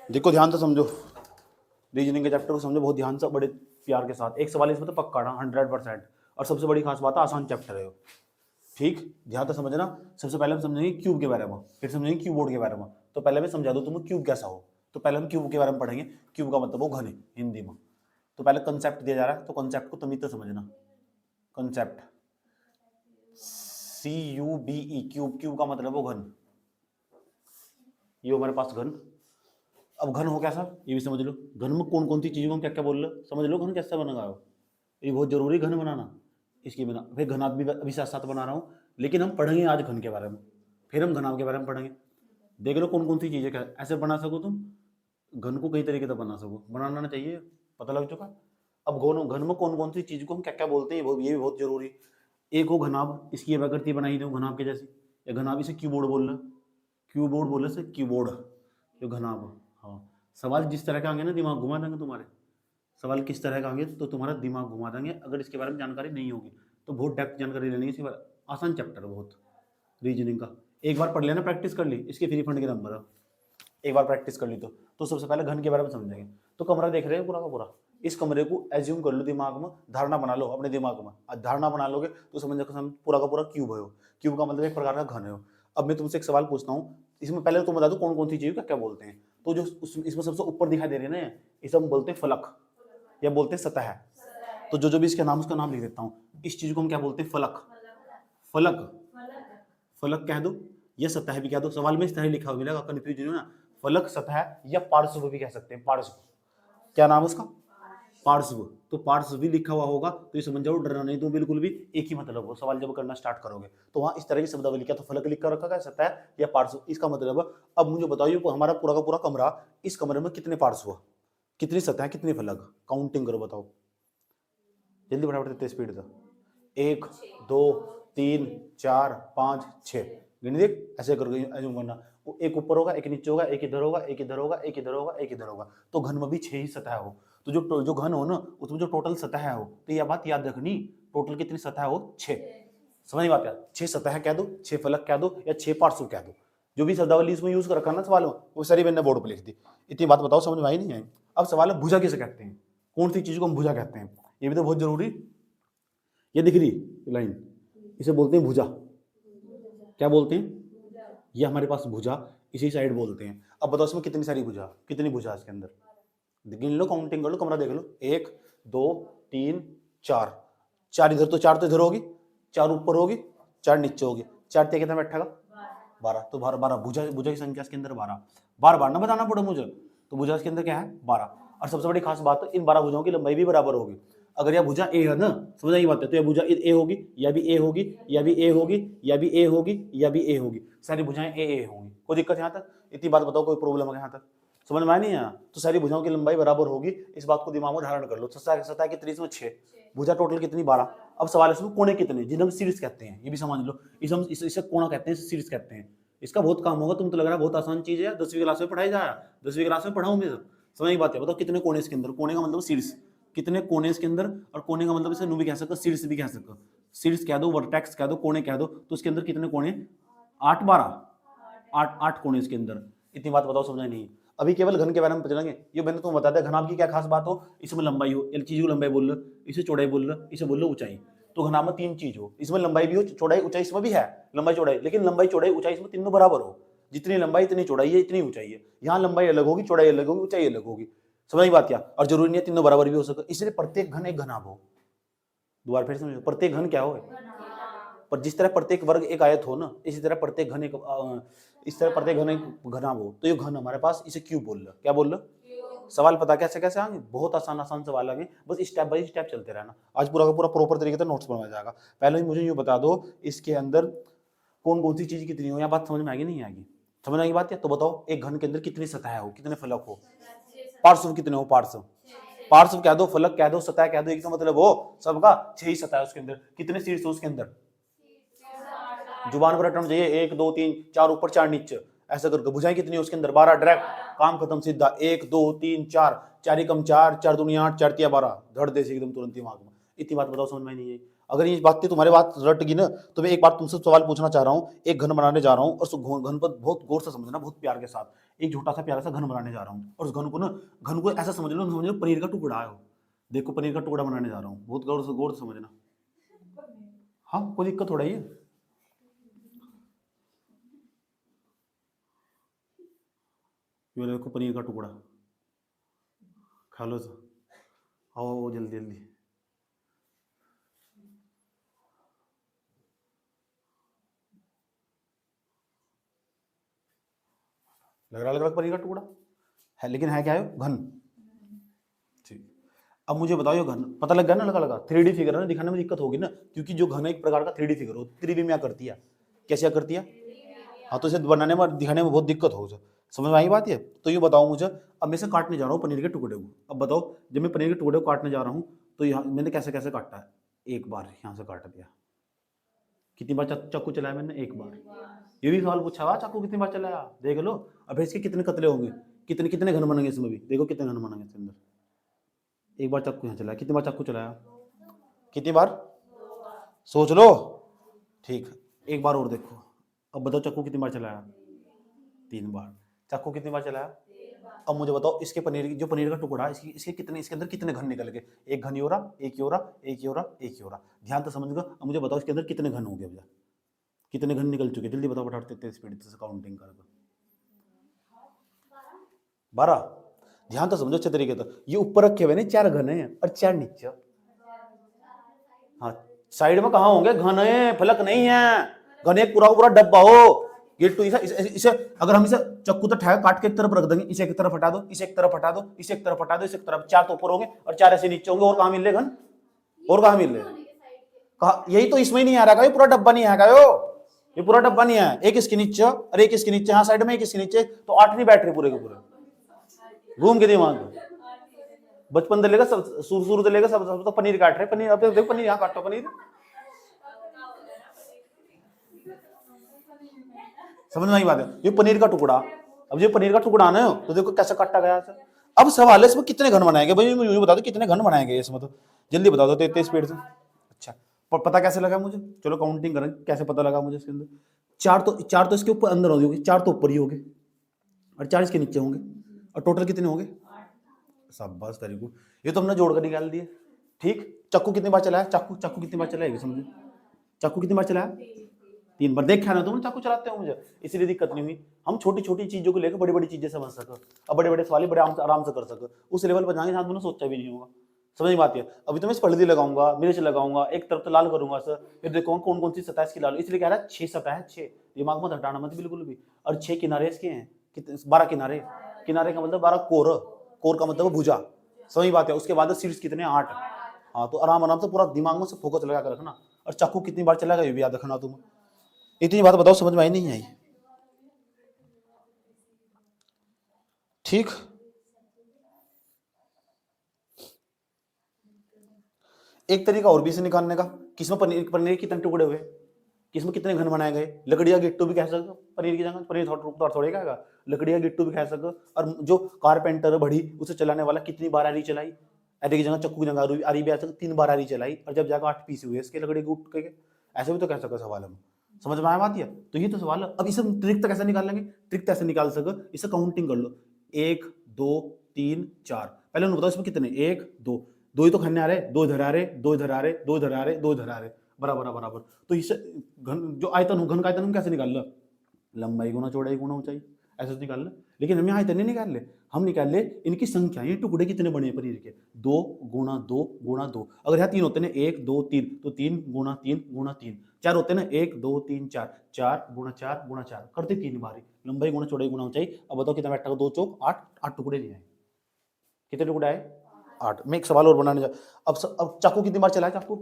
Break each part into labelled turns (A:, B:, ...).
A: देखो ध्यान से समझो, रीजनिंग के चैप्टर को समझो बहुत ध्यान से, बड़े प्यार के साथ। एक सवाल इसमें तो पक्का ना 100%। और सबसे बड़ी खास बात है, आसान चैप्टर है वो। ठीक, ध्यान से समझना। सबसे पहले हम समझेंगे क्यूब के बारे में, फिर समझेंगे क्यूबोर्ड के बारे में। तो पहले मैं समझा दूं तुम्हें क्यूब कैसा हो। तो पहले हम क्यूब के बारे में पढ़ेंगे। क्यूब का मतलब हो घन हिंदी में। तो पहले कंसेप्ट दिया जा रहा है, तो कंसेप्ट को तुम ही तो समझना। Concept CUBE, cube. क्यूब का मतलब हो घन। ये हमारे पास घन। अब घन हो कैसा ये भी समझ लो। घन में कौन कौन सी चीजों को हम क्या क्या बोल रहे, समझ लो घन कैसे बनेगा। ये बहुत जरूरी घन बनाना। इसकी बिना फिर घनाभ भी अभी साथ साथ बना रहा हूँ, लेकिन हम पढ़ेंगे आज घन के बारे में, फिर हम घनाभ के बारे में पढ़ेंगे। देख लो कौन कौन सी चीजें क्या ऐसे बना सको तुम। घन को कई तरीके से बना सको, बनाना चाहिए, पता लग चुका। अब घन में कौन कौन सी चीज को हम क्या क्या बोलते हैं ये भी बहुत जरूरी। एक हो घनाभ, इसकी आकृति बनाई दो घनाभ के जैसी, या घनाभ इसे कीबोर्ड बोल रहे, कीबोर्ड बोल रहे से कीबोर्ड, जो घनाभ। हाँ, सवाल जिस तरह के आएंगे ना दिमाग घुमा देंगे तुम्हारे। सवाल किस तरह का आएंगे तो तुम्हारा दिमाग घुमा देंगे, अगर इसके बारे में जानकारी नहीं होगी तो बहुत डेप्थ जानकारी लेनी है। इसके आसान चैप्टर है बहुत रीजनिंग का। एक बार पढ़ लेना, प्रैक्टिस कर ली, इसके फ्री फंड के नंबर है। एक बार प्रैक्टिस कर ली तो सबसे पहले घन के बारे में समझेंगे। तो कमरा देख रहे हो पूरा का पूरा, इस कमरे को एज्यूम कर लो दिमाग में, धारणा बना लो अपने दिमाग में। धारणा बना लोगे तो समझ पूरा का पूरा क्यूब है। क्यूब का मतलब एक प्रकार का घन है। अब मैं तुमसे एक सवाल पूछता हूँ, इसमें पहले तुम बता दो कौन कौन सी चीज क्या बोलते हैं। तो जो इसमें सबसे ऊपर दिखाई दे रहे हैं ना, इसे हम बोलते हैं फलक, या बोलते हैं सतह। तो जो जो भी इसके नाम उसका नाम लिख देता हूँ। इस चीज को हम क्या बोलते हैं, फलक। फलक, फलक कह दो या सतह भी कह दो, सवाल में इस तरह लिखा हुआ मिलेगा, कंफ्यूजन हो ना। फलक, सतह या पार्श्व भी कह सकते हैं। पार्श्व, क्या नाम है उसका, पार्श्व। तो पार्श्व भी लिखा हुआ होगा तो ये समझ जाओ, डरना नहीं तो बिल्कुल भी एक ही मतलब हो। सवाल जब करना स्टार्ट करोगे तो वहां इस तरह की शब्दावली, क्या तो फलक लिख कर रखा है, सतह या पार्श्व, इसका मतलब है। अब मुझे बताइए हमारा पूरा का पूरा कमरा, इस कमरे में कितने पार्श्व, कितनी सतह, कितने फलक, काउंटिंग करो बताओ जल्दी, फटाफट तेज स्पीड से। 1 2 3 4 5 6, गिन देख, ऐसे करके एज्यूम करना। वो एक ऊपर होगा, एक नीचे होगा, एक इधर होगा, एक इधर होगा, एक इधर होगा, एक इधर होगा। तो घन में भी 6 ही सतह हो। तो जो घन हो ना, उसमें जो टोटल सतह हो, तो यह बात याद रखनी, टोटल कितनी सतह हो, 6। समझ बात यार, 6 सतह कह दो, 6 फलक कह दो, या 6 पार्श्व कह दो। जो भी शब्दावली इसमें यूज कर रखा ना सवाल में, वो सारी मैंने बोर्ड पर लिख दी। इतनी बात बताओ, समझ में आई नहीं आई। अब सवाल है भुजा किसे कहते हैं, कौन सी चीज को हम भुजा कहते हैं, ये भी तो बहुत जरूरी। ये दिख रही लाइन, इसे बोलते हैं भुजा। क्या बोलते हैं, ये हमारे पास भुजा, इसी साइड बोलते हैं। अब बताओ इसमें कितनी सारी भुजा, कितनी भुजा इसके अंदर, गिन लो, काउंटिंग कर लो, कमरा देख लो। 1 2 3 4, 4 इधर, तो 4 तो इधर होगी, 4 ऊपर होगी, 4 नीचे होगी, 4 ते कितना बैठेगा, 12। तो 12 भुजा, भुजा की संख्या इसके अंदर 12। बार बार ना बताना पड़े मुझे, तो भुजा इसके अंदर क्या है, 12। और सबसे बड़ी खास बात है, इन 12 भुजाओं की लंबाई भी बराबर होगी। अगर यह भुजा ए है ना, समझ आई बात है, तो यह भुजा ए होगी, या भी ए होगी, या भी ए होगी, या भी ए होगी, या भी ए होगी। सारी भुजाएं ए होंगी। कोई दिक्कत यहाँ तक, इतनी बात बताओ, कोई प्रॉब्लम है यहाँ तक, समझ में आया नहीं आया। तो सारी भुजाओं की लंबाई बराबर होगी, इस बात को दिमाग में धारण कर लो। सतह कितनी, इसमें 6, भुजा टोटल कितनी, 12। अब सवाल इसमें कोने कितने, जिन्हें शीर्ष कहते हैं, ये भी समझ लो। इसे कोना कहते हैं, शीर्ष कहते हैं। इसका बहुत काम होगा, तुम तो लग रहा है बहुत आसान चीज है, 10वीं क्लास में पढ़ाई जाए, 10वीं क्लास में पढ़ाऊं मैं। समझ की बात है, बताओ कितने कोने इसके अंदर, कोने का मतलब शीर्ष, कितने कोने इसके अंदर, और कोने का मतलब इसे नु भी कह सकते, शीर्ष भी कह सकते। शीर्ष कह दो, वर्टेक्स कह दो, कोने कह दो, तो इसके अंदर कितने कोने, 8 12, 8 कोने इसके अंदर। इतनी बात बताओ, समझा नहीं। अभी केवल घन के बारे में चलेंगे। ये मैंने तुम्हें बता दिया घनाभ की क्या खास बात हो, इसमें लंबाई हो, चीज को लंबाई बोल लो, इसे चौड़ाई बोल लो, इसे बोल लो ऊंचाई। तो घनाभ में 3 चीज हो, इसमें लंबाई भी हो, चौड़ाई ऊंचाई इसमें भी है, लंबाई चौड़ाई, लेकिन लंबाई चौड़ाई ऊंचाई इसमें तीनों बराबर हो। जितनी लंबाई इतनी चौड़ाई है, इतनी ऊंचाई है। यहाँ लंबाई अलग होगी, चौड़ाई अलग होगी, ऊंचाई अलग होगी। समझ बात क्या, और जरूरी नहीं है तीनों बराबर भी हो सके, इसलिए प्रत्येक घन एक घनाभ हो। दोबारा फिर समझो, प्रत्येक घन क्या हो, पर जिस तरह प्रत्येक वर्ग एक आयत हो ना, इसी तरह प्रत्येक घन एक, इस तरह प्रत्येक घन एक घनाभ हो। तो ये घन हमारे पास, इसे क्यूब बोल लो, क्या बोल लो। सवाल पता कैसे कैसे आएंगे, बहुत आसान आसान सवाल आएंगे, बस स्टेप बाय स्टेप चलते रहना। आज पूरा का पूरा प्रॉपर तरीके से नोट्स बनवाया जाएगा। पहले ही मुझे यूँ बता दो, इसके अंदर कौन कौन सी चीज कितनी हो, या बात समझ में आएगी नहीं आएगी, समझ में आएगी बात है। तो बताओ एक घन के अंदर कितनी सतह हो, कितने फलक हो, पार्श्व कितने हो, पार्श्व, पार्श्व कह दो, फलक कह दो, सतह कह दो, एक तो मतलब वो सबका 6 ही सतह है उसके अंदर। कितने शीर्ष हो उसके अंदर, जुबान पर रटना चाहिए, 1 2 3 4 ऊपर 4 नीचे, ऐसा करके। भुजाएं कितनी है उसके अंदर, 12, डायरेक्ट काम खत्म सीधा। 1 2 3 4, 4 एकम 4, 4 दूनी 8, 4 तिया 12, धड़ दे से एकदम तुरंत दिमाग में। इतनी बात बताओ, समझ में नहीं है। अगर ये बातें तुम्हारे बात रट गई ना, तो मैं एक बार तुमसे सवाल पूछना चाह रहा हूँ। एक घन बनाने जा रहा हूँ और उस घन पर बहुत गौर से समझना, बहुत प्यार के साथ। एक छोटा सा प्यारा सा घन बनाने जा रहा हूँ और उस घन को ऐसा समझ लो पनीर का टुकड़ा है। देखो पनीर का टुकड़ा बनाने जा रहा हूँ, बहुत गौर से समझना। हाँ, कोई दिक्कत थोड़ा ही है। ये देखो पनीर का टुकड़ा, खा लो तो, आओ जल्दी जल्दी। लग रहा पनीर का टुकड़ा है, लेकिन है क्या है? घन। ठीक, अब मुझे बताओ ये घन पता लग गया ना? लगा 3D फिगर है ना, दिखाने में दिक्कत होगी ना, क्योंकि जो घन है एक प्रकार का 3D फिगर हो, त्रिविम क्या करती है, कैसे करती है? हाँ, तो इसे बनाने में दिखाने में बहुत दिक्कत हो, समझ में आई बात है? तो ये बताओ मुझे, अब मैं इसे काटने जा रहा हूँ पनीर के टुकड़े को। अब बताओ, जब मैं पनीर के टुकड़े को काटने जा रहा हूँ तो यहाँ मैंने कैसे कैसे काटा है? एक बार यहाँ से काट दिया। कितनी बार चाकू चलाया मैंने? एक बार। ये भी सवाल पूछा हुआ, चाकू कितनी बार चलाया, देख लो। अब इसके कितने कतले होंगे, कितने कितने घन बनेंगे इसमें भी, देखो कितने घन बनेंगे इसके अंदर। एक बार चाकू यहाँ चलाया, कितनी बार चाकू चलाया? कितनी बार? सोच लो। ठीक, एक बार और देखो। अब बताओ चाकू कितनी बार चलाया? 3 बार। चाकू कितनी बार चलाया? अब मुझे बताओ, इसके पनीर जो पनीर का टुकड़ा है, इसके कितने, इसके अंदर कितने घन निकल गए? एक घन ही हो रहा, एक ही हो रहा, एक ही हो रहा, एक ही हो रहा। ध्यान तो समझ। अब मुझे बताओ इसके अंदर कितने घन हो गए भैया, कितने घन निकल चुके? जल्दी बताओ, फटाफट तेज स्पीड से काउंटिंग कर। 12। ध्यान तो समझो अच्छे तरीके से। ये ऊपर रखे हुए 4 घन है और 4 नीचे। हाँ, साइड में कहाँ होंगे घन? है फलक नहीं है, घन एक पूरा पूरा डब्बा हो। ये टू इसे अगर हम इसे चक्कू तो काट के एक तरफ रख देंगे, इसे एक तरफ हटा दो, इसे एक तरफ हटा दो, इसे एक तरफ हटा दो, इसे एक तरफ, 4 तो ऊपर होंगे और 4 ऐसे नीचे होंगे। और कहाँ मिल रहे घन? और कहाँ मिल रहे? कहा यही तो इसमें ही नहीं आ रहा, ये पूरा डब्बा नहीं आएगा। ये पूरा डब्बा नहीं है, एक इसके नीचे और एक इसके नीचे, हाँ साइड में एक इसके नीचे, तो 8 नहीं बैठ रहे पूरे के पूरे। घूम के दिमाग में बचपन से लेकर शुरू से लेकर सब तो पनीर काट रहे, पनीर। अब देखो पनीर यहाँ काटो, पनीर समझ में आई बात है? ये पनीर का टुकड़ा, अब ये पनीर का टुकड़ा ना हो तो देखो कैसे काटा गया। अब सवाल है इसमें कितने घन बनाएंगे भाई, मुझे बता दो कितने घन बनाएंगे इसमें, तो जल्दी बता दो तेज स्पीड से। अच्छा, पता कैसे लगा मुझे? चलो काउंटिंग करें, कैसे पता लगा मुझे इसके अंदर? 4 तो इसके ऊपर अंदर होंगे, 4 तो ऊपर ही होंगे और 4 इसके नीचे होंगे, और टोटल कितने होंगे? शाबाश वेरी गुड, ये तो हमने जोड़ कर निकाल दिए। ठीक, चाकू कितनी बार चलाया? चाकू कितनी बार चलाएगी समझो? चाकू कितनी बार चलाया? 3 बार। देखा ना तुम चाकू चलाते हो मुझे, इसलिए दिक्कत नहीं हुई। हम छोटी छोटी चीजों को लेकर बड़ी बड़ी चीजें समझ सको, अब बड़े बड़े सवाल बड़े आराम से कर सको, उस लेवल पर जाएंगे, तुमने सोचा भी नहीं होगा। समझ बात है? अभी तो मैं इस हल्दी लगाऊंगा, मिर्च लगाऊंगा, एक तरफ तो लाल करूंगा सर, फिर देखूंगा कौन कौन सी सतह इसकी लाल, इसलिए कह रहा है 6 सतह है, 6। दिमाग मत हटाना मत बिल्कुल भी। और 6 किनारे इसके हैं, कितने? 12 किनारे। किनारे का मतलब 12 कोर, कोर का मतलब भुजा। सही बात है। उसके बाद शीर्ष कितने? 8। हाँ, तो आराम आराम से पूरा दिमाग में से फोकस लगा कर रखना। और चाकू कितनी बार चलाएगा ये भी याद रखना तुम। इतनी बात बताओ, समझ में आई नहीं आई? ठीक, एक तरीका और भी इसे निकालने का, किसमें पनीर पनीर कितने टुकड़े हुए, किसमें कितने घन बनाए गए। लकड़िया गिट्टू भी कह सकते, पनीर की जगह पनीर थोड़े कहेगा, लकड़िया गिट्टू भी कह सकते। और जो कारपेंटर बड़ी उसे चलाने वाला कितनी बार आरी चलाई? अरे की जगह चक्कू की जगह आरी भी आ सकती, 3 बार आरी चलाई, और जब जाकर 8 पीस हुए इसके लकड़ी गुट के। ऐसे भी तो कह सको सवाल हम। समझ में आया बात है? तो ये तो सवाल है। अब इसे ट्रिक तो कैसे निकाल लेंगे? ट्रिक तो ऐसे निकाल सको, इसे काउंटिंग कर लो, 1 2 3 4। पहले उन्होंने बताओ इसमें कितने, 1 2, 2 ही तो खन्ने आ रहे, 2 इधर आ रहे, 2 इधर आ रहे, 2 इधर आ रहे, 2 इधर आ रहे, बराबर बराबर। तो इसे घन जो आयतन हो, घन का आयतन हम कैसे निकाल लो? लंबाई गुना चौड़ाई गुना ऊंचाई, ऐसे तो निकाल ले। लेकिन हम यहाँ आयतन नहीं निकाल ले, हम निकाल ले इनकी संख्या, ये टुकड़े कितने बने हैं पनीर के, 2 गुणा 2 गुणा 2। अगर यहाँ 3 होते ना, 1 2 3, तो 3 गुणा 3 गुणा 3। 4 होते ना, 1 2 3 4, 4 गुणा 4 गुणा 4, करते 3 बारी। लंबाई गुना चौड़ाई गुना ऊंचाई। अब बताओ कितना बैठा? 2 चौक 8, 8 टुकड़े नहीं आए। कितने टुकड़े आए? 8। मैं एक सवाल और बनाने जा, अब चाकू कितनी बार चलाया? चाकू,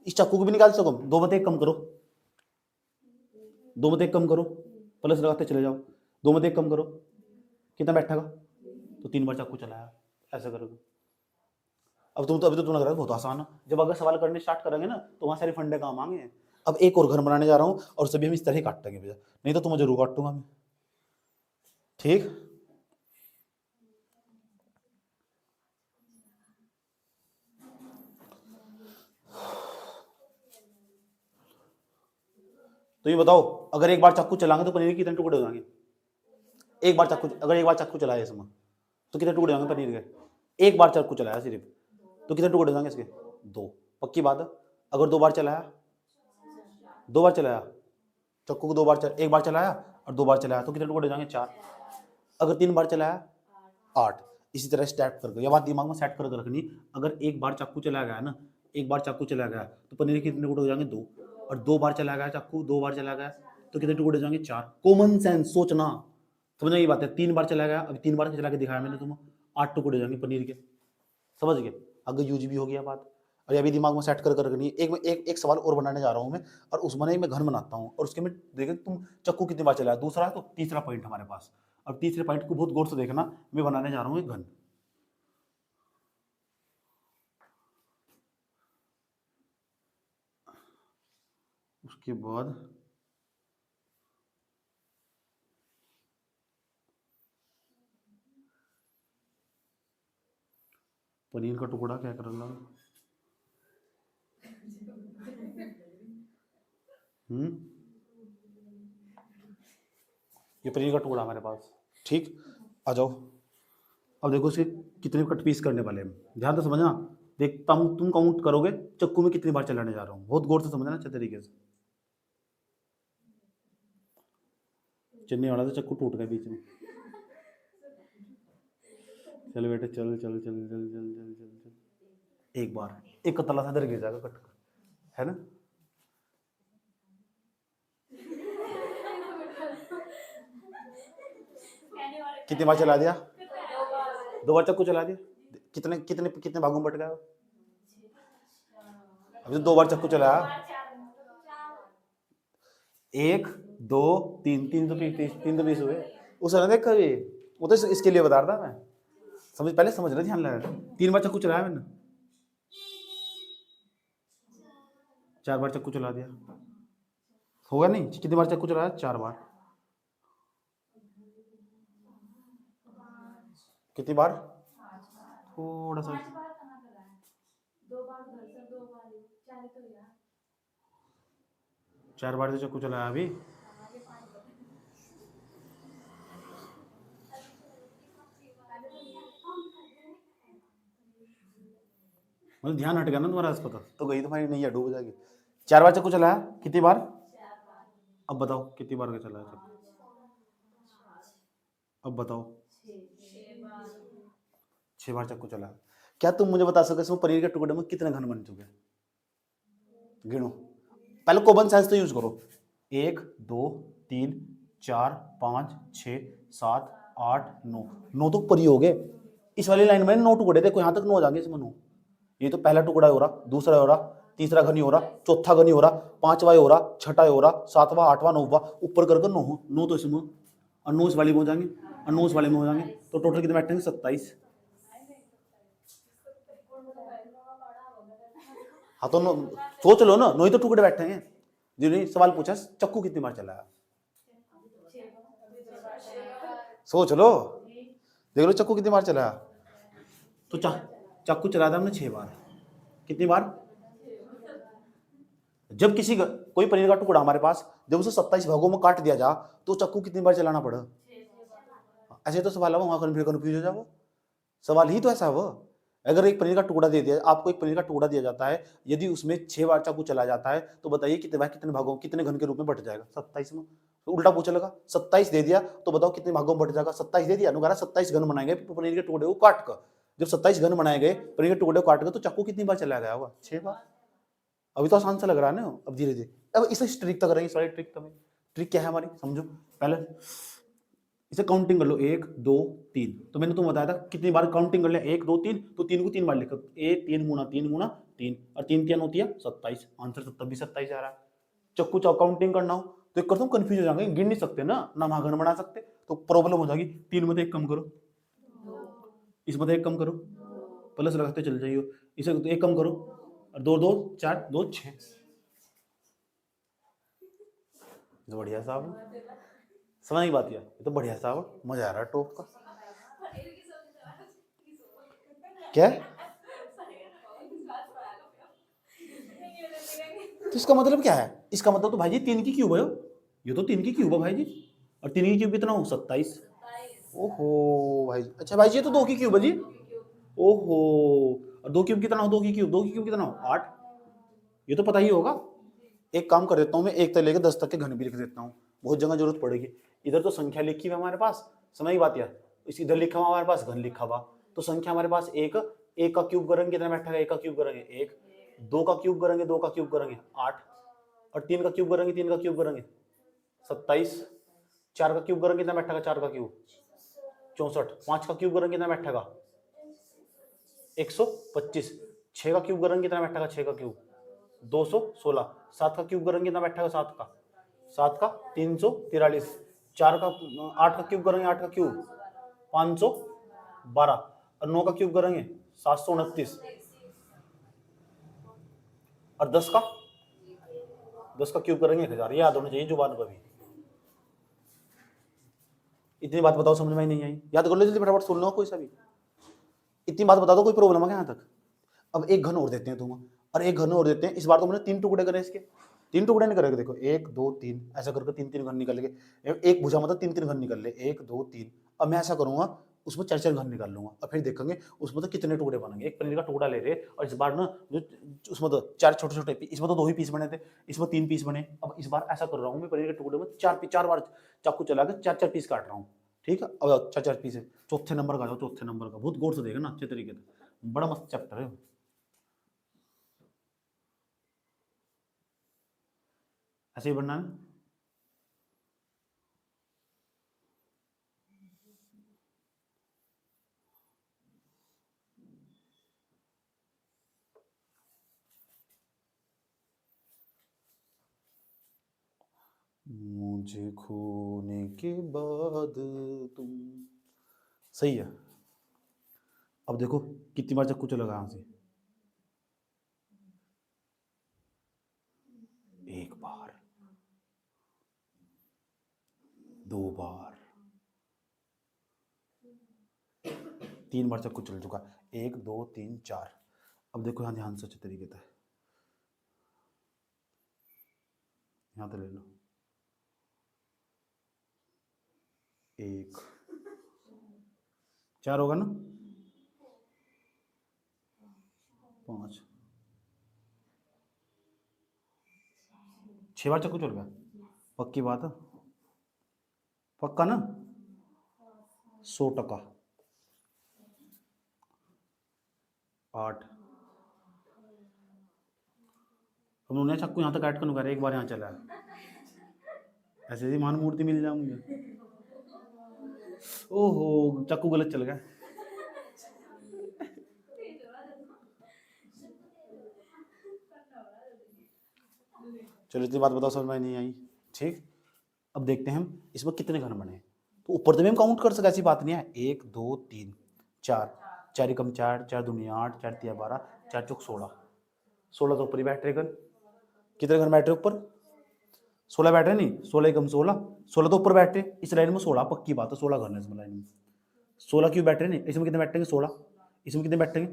A: इस चाकू को भी निकाल सको, 2/1 कम करो, 2/1 कम करो, प्लस लगाते चले जाओ, 2/1 कम करो, कितना बैठेगा? तो 3 बार चाकू चलाया, ऐसा करोगे। अब तुम तो अभी तो तुम लग रहा है बहुत आसान है, जब अगर सवाल करने स्टार्ट करेंगे ना तो वहां सारे फंडे काम आएंगे। अब एक और घर बनाने जा रहा हूँ और सभी हम इस तरह ही काटेंगे भैया, नहीं तो तुम्हें जरूर काटूंगा मैं। ठीक, तो ये बताओ, अगर एक बार चाकू चलाएंगे तो पनीर के कितने टुकड़े हो जाएंगे? एक बार चाकू, अगर एक बार चाकू चलाया इसमें तो कितने टुकड़े होंगे पनीर के? एक बार चाकू चलाया सिर्फ तो कितने टुकड़े हो जाएंगे इसके? 2। पक्की बात है। अगर 2 बार चलाया, 2 बार चलाया चाकू को, 2 बार एक बार चलाया और 2 बार चलाया तो कितने टुकड़े हो जाएंगे? 4। अगर 3 बार चलाया 8। इसी तरह स्टेप करके ये बात दिमाग में सेट करके रखनी। अगर एक बार चाकू चलाया गया ना, एक बार चाकू चलाया गया तो पनीर के कितने टुकड़े हो जाएंगे? 2। और 2 बार चलाया गया चाकू, 2 बार चलाया गया तो कितने टुकड़े हो जाएंगे? 4। कॉमन सेंस, सोचना, समझना ये बात है। 3 बार चलाया गया, अभी 3 बार चला के दिखाया मैंने तुम्हें, 8 टुकड़े हो जाएंगे पनीर के, समझ गए? अगर यूज भी हो गया बात। और ये भी दिमाग में सेट कर रखनी है। एक सवाल और बनाने जा रहा हूँ मैं, और उसमें मैं घन बनाता हूँ और उसके में देखें तुम चाकू कितनी बार चलाया। दूसरा है तो तीसरा पॉइंट हमारे पास। अब तीसरे पॉइंट को बहुत गौर से देखना, मैं बनाने जा रहा हूँ एक घन। उसके बाद पनीर का टुकड़ा क्या करना, ये पनीर का टुकड़ा हमारे पास, ठीक। आ जाओ, अब देखो इसके कितने कट पीस करने वाले हैं, ध्यान से समझना। देखता हूँ तुम काउंट करोगे चक्कू में कितनी बार चलाने जा रहा हूँ, बहुत गौर से समझना अच्छे तरीके से। चलने वाला था, चक्कू टूट गया बीच में। चल बेटे चल चल चल चल चल चल चल चल। एक बार एक कतला सा इधर गिर जाएगा कट कर, है ना? कितनी बार चला दिया? 2 बार चक्कू चला दिया। कितने कितने कितने भागों में बट गया? अभी तो 2 बार चक्कू चलाया। 1 2 3, 3 तो 20 हुए। उसे ना देख कभी, वो तो इसके लिए बता रहा था मैं। समझ, पहले समझ रहे, ध्यान लगा। 3 बार चक्कू चलाया मैंने, 4 बार चक्कू चला दिया, होगा नहीं? कितनी बार चक्कू चलाया? 4 बार। कितनी बार? थोड़ा सा 4 बार से चक्कू चलाया अभी। मतलब ध्यान हट गया ना तुम्हारा इस पर, तो गई तुम्हारी नैया, डूब जाएगी। 4 बार चक्कू चलाया, कितनी बार? अब बताओ कितनी बार का चलाया चक्कू? अब बताओ। 6 बार चक्कू चलाया। क्या तुम मुझे बता सकते इसमें पनीर के टुकड़े में कितने घन बन चुके? गिनो, पहले कॉमन सेंस तो यूज करो। 1 2 3 4 5 6 7 8 9, 9 तो ऊपर ही हो गए। इस वाली लाइन में 9 टुकड़े, देखो यहाँ तक 9 हो जाएंगे इसमें 9। ये तो पहला टुकड़ा हो रहा, दूसरा हो रहा, तीसरा घनी हो रहा, चौथा घनी हो रहा, 5वां हो रहा, 6वां हो रहा, 7वां 8वां 9वां, ऊपर कर 9 तो इसमें, और 9 इस वाले में हो जाएंगे, और 9 इस वाले में हो जाएंगे, तो टोटल कितने बैठेंगे? 27। हाँ तो सोच लो ना, 9 ही तो टुकड़े बैठे हैं। जिन्होंने सवाल पूछा चक्कू कितनी बार चलाया, सोच लो, देख लो चक्कू कितनी बार चलाया। तो चाकू चलाया था हमने 6 बार। कितनी बार? जब कोई पनीर का टुकड़ा हमारे पास जब उसे 27 भागों में काट दिया जा तो चक्कू कितनी बार चलाना पड़ा? ऐसे तो सवाल है, वहां कंफ्यूज हो जाओ। सवाल ही तो ऐसा वो। अगर एक पनीर का टुकड़ा दे दिया आपको, एक पनीर का टुकड़ा दिया जाता है, यदि उसमें 6 बार चाकू चला जाता है तो बताइए कितने भागों, कितने घन के रूप में बट जाएगा? 27 में। तो उल्टा पूछा लगा, 27 दे दिया तो बताओ कितने भागों में बट जाएगा? 27 दे दिया, 27 घन बनाएंगे पनीर के टुकड़े को काट कर। जब 27 घन बनाए गए पनीर के टुकड़े को काट कर, तो चाकू कितनी बार चला गया होगा? 6 बार। अभी तो आसान सा लग रहा है ना, अब धीरे धीरे, अब इसे ट्रिक तक करेंगे। सारी ट्रिक तक, ट्रिक क्या है हमारी समझो। पहले इसे काउंटिंग कर लो, 1 2 3। तो मैंने तुम्हें बताया था कितनी बार काउंटिंग कर ले, 1 2 3, तो 3 को 3 बार लिखो, 3 गुना 3 गुना 3, और 3 3 होती है 27। आंसर 27 आ रहा है। चक्कू चाव काउंटिंग करना हो तो एक कर, तुम कंफ्यूज हो जाएंगे, गिन नहीं सकते ना, ना महागण बना सकते, तो प्रॉब्लम हो जाएगी। 3 में तो 1 कम करो, इसमें तो 1 कम करो, प्लस लगाते चल जाइए, इसे 1 कम करो, और 2 2 4 2 6। बढ़िया साहब, समझ की बात, ये तो बढ़िया साहब, मजा आ रहा है टॉप का। क्या तो इसका मतलब क्या है? इसका मतलब तो भाई जी 3 की क्यूब है, ये तो 3 की क्यूब है भाई जी। और 3 की क्यूब कितना हो? 27। ओहो भाई, अच्छा भाई जी ये तो 2 की क्यूब है जी। ओहो, और 2 क्यूब कितना हो? 2 की क्यूब, 2 की क्यूब कितना हो? 8। ये तो पता ही होगा। एक काम कर देता हूँ मैं, 1 से लेकर 10 तक के घन भी लिख देता हूँ, बहुत जगह जरूरत पड़ेगी। इधर तो संख्या लिखी हुई है हमारे पास, समझ की बात यार। इधर लिखा हुआ हमारे पास घन लिखा हुआ, तो संख्या हमारे पास एक का क्यूब करेंगे कितना बैठेगा? 1 का क्यूब करेंगे 1, 2 का क्यूब करेंगे 2 का क्यूब करेंगे 8, और 3 का क्यूब करेंगे 3 का क्यूब करेंगे 27, 4 का क्यूब करेंगे कितना बैठेगा? 4 का क्यूब 64, 5 का क्यूब करेंगे कितना बैठेगा? 125, 6 का क्यूब करेंगे कितना बैठेगा? 6 का क्यूब 216, 7 का क्यूब करेंगे कितना बैठेगा? 7 का 343, 4 का 8 का क्यूब करेंगे 8 का क्यूब 512, और 9 का क्यूब करेंगे 729, और 10 का क्यूब करेंगे 1000। ये याद होना चाहिए जुबान पर भी। इतनी बात बताओ समझ में नहीं आई? याद कर लो जल्दी फटाफट, सुन लो कोई सा भी। इतनी बात बता दो, कोई प्रॉब्लम है यहाँ तक? अब एक घन और देते हैं तुम, और एक घन और देते हैं। इस बार तो मैंने 3 टुकड़े करे इसके, 3 टुकड़े नहीं करेंगे। देखो 1 2 3 ऐसा करके 3 घन निकल गए। एक भुजा मतलब 3 घन निकल ले, 1 2 3। अब मैं ऐसा करूंगा, उसमें 4 घन निकाल लूंगा, और फिर देखेंगे उसमें तो कितने टुकड़े बनेंगे। एक पनीर का टुकड़ा ले रहे, और इस बार ना जो उसमें तो 4 छोटे छोटे, इसमें तो 2 ही पीस बने थे, इसमें 3 पीस बने। अब इस बार ऐसा कर रहा हूँ मैं, पनीर के टुकड़े में 4 बार चाकू चला के 4 पीस काट रहा हूँ। ठीक है, अब 4 पीस है। चौथे नंबर का, चौथे नंबर का बहुत गौर से देखना अच्छे तरीके से, बड़ा मस्त चैप्टर है। ऐसे ही बनना है। मुझे खोने के बाद तुम, सही है। अब देखो कितनी बार चक्कू चलेगा यहां से? 1 बार, 2 बार, 3 बार चक्कू चल चुका। 1 2 3 4। अब देखो यहाँ ध्यान से अच्छे तरीके से, यहाँ तो ले लो। 1 4 होगा ना? 5 6 बार चक्कू चल गया, पक्की बात है? पक्का ना? 100%। 8, उन्होंने चक्कू यहाँ तक काट कर एक बार यहाँ चला है, ऐसे ही मान मूर्ति मिल जाए मुझे। ओहो चक्कू गलत चल गया। चलो इतनी बात बताओ, समझ में नहीं आई? ठीक, अब देखते हैं हम इसमें कितने घन बने। तो ऊपर तो भी हम काउंट कर सकते, ऐसी बात नहीं है। 1 2 3 4, 4 कम 4, 4 दूनी 8, 4 तिया 12, 4 चौक 16, 16 तो ऊपर ही बैठ रहे घन। कितने घन बैठ रहे ऊपर? 16 बैठ रहे नहीं, 16 कम 16, 16 तो ऊपर बैठे इस लाइन में। 16 पक्की बात है, 16 घन है इसमें लाइन में। 16 क्यों बैठ रहे नहीं? इसमें कितने बैठेंगे? 16। इसमें कितने बैठेंगे?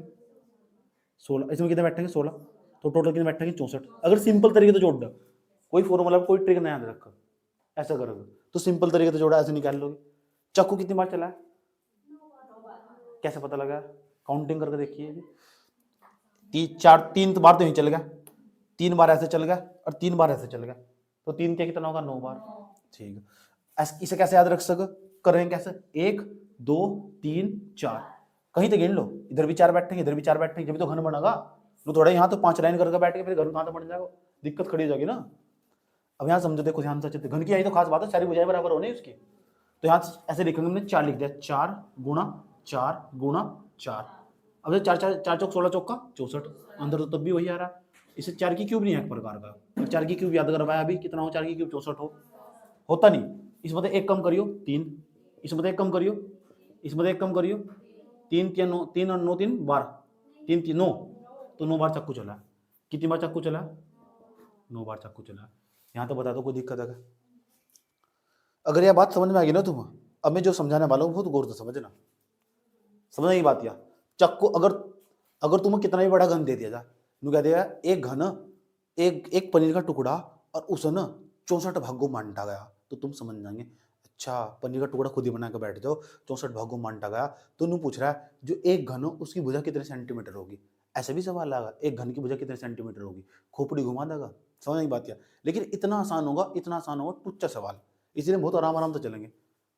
A: 16। इसमें कितने बैठेंगे? 16। तो टोटल कितने बैठेंगे? 64। अगर सिंपल तरीके से जोड़ दो, कोई फॉर्मूला कोई ट्रिक नहीं याद रखा, ऐसा करोगे तो सिंपल तरीके से जोड़ा ऐसे निकाल लोगे। चाकू कितनी बार चला है? कैसे पता लगा? काउंटिंग करके देखिए। 3 बार तो नहीं चल गया, 3 बार ऐसे चल गया, और 3 बार ऐसे चल गया, तो 3 क्या कितना होगा? 9 बार। ठीक है, इसे कैसे याद रख सको? करेंगे कैसे? 1 2 3 4, कहीं तो गिन लो, इधर भी 4 बैठेंगे, इधर भी 4 बैठेंगे, जब तो घन बनेगा। तो थोड़ा यहाँ तो 5 लाइन करके बैठ के फिर घन कहाँ तो बन जाएगा, दिक्कत खड़ी हो जाएगी ना। अब यहाँ समझो, देखो ध्यान से, घन की आई तो खास बात है, सारी भुजाएं बराबर होने उसकी। तो यहाँ ऐसे लिखेंगे, हमने 4 लिख दिया, 4 गुणा 4 गुणा 4। अब 4 4 4 चौक 16 चौक का 64, अंदर तो तब भी वही आ रहा है। इसे 4 की क्यूब नहीं है एक प्रकार का, 4 की क्यूब याद करवाया अभी, कितना हो 4 की क्यूब? 64 होता नहीं। इसमें तो 1 कम करियो 3, इसमें तो 1 कम करियो, इसमें तो 1 कम करियो 3 3 9, 3 और 9 3 12, 3 3 9, तो 9 बार चक्कू चला। कितनी बार चक्कू चला? 9 बार चक्कू चला। यहाँ तो बता दो कोई दिक्कत है? अगर यह बात समझ में आ गई ना तुम, अब मैं जो समझाने वाला हूँ बहुत गौर से समझना, समझ की बात। या चक्कू अगर अगर तुम्हें कितना भी बड़ा घन दे दिया जाए, कह दिया एक घन एक एक पनीर का टुकड़ा और उसे ना 64 भागों में बांटा गया, तो तुम समझ जाएंगे अच्छा पनीर का टुकड़ा खुद ही बना के बैठ जाओ, 64 भागों में बांटा गया। तो नू पूछ रहा है जो एक घन हो उसकी भुजा कितने सेंटीमीटर होगी, ऐसे भी सवाल आएगा, एक घन की भुजा कितने सेंटीमीटर होगी, खोपड़ी घुमा देगा, समझ नहीं बात क्या। लेकिन इतना आसान होगा, इतना आसान होगा, टुच्चा सवाल, इसलिए बहुत आराम आराम से चलेंगे,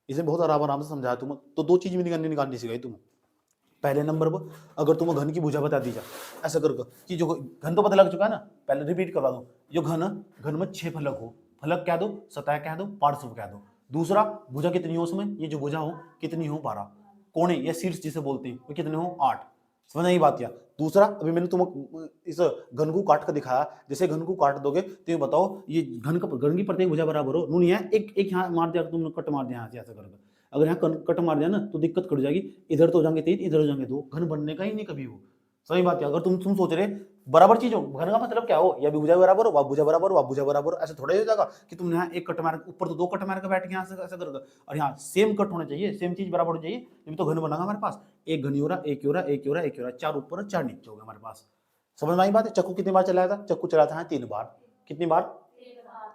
A: इसलिए बहुत आराम आराम से समझाया तुम। तो दो चीज भी निकालनी सिखाई तुम। पहले नंबर पर अगर तुम्हें घन की भुजा बता दी जाए ऐसा कर कि जो घन तो पता लग चुका है ना, पहले रिपीट करवा दो, जो घन घन में 6 फलक हो, फलक कह दो, सतह कह दो, पार्श्व कह दो। दूसरा भुजा कितनी हो उसमें, ये जो भुजा हो कितनी हो 12, कोणे या शीर्ष जिसे बोलते हैं वो कितने हो 8, समझ नहीं बात क्या। दूसरा अभी मैंने तुम्हें इस घन को काट कर दिखाया, जैसे घन को काट दोगे तो ये बताओ ये घन की प्रत्येक भुजा बराबर हो, नून है एक एक यहाँ मार दिया तुमने, कट मार दिया यहाँ से ऐसा करके, अगर यहाँ कट मार दिया ना तो दिक्कत कर जाएगी, इधर तो हो जाएंगे 3, इधर हो जाएंगे 2, घन बनने का ही नहीं कभी वो, सही बात है। अगर तुम सोच रहे बराबर चीज हो, घन का मतलब क्या हो, या भी भुजा बराबर हो, भुजा बराबर हो, भुजा बराबर हो, ऐसे थोड़ा ही हो जाएगा कि तुमने यहाँ एक कट मार ऊपर तो 2 कट मार के बैठ के यहाँ से ऐसा करके, और यहाँ सेम कट होना चाहिए, सेम चीज बराबर होनी चाहिए, तभी तो घन बनेगा हमारे पास। एक घनी हो रहा, एक हो रहा, एक हो रहा, एक हो रहा, 4 ऊपर 4 नीचे हो गया हमारे पास, समझ में आई बात है। चक्कू कितनी बार चलाया था, चक्कू चलाया था 3 बार, कितनी बार,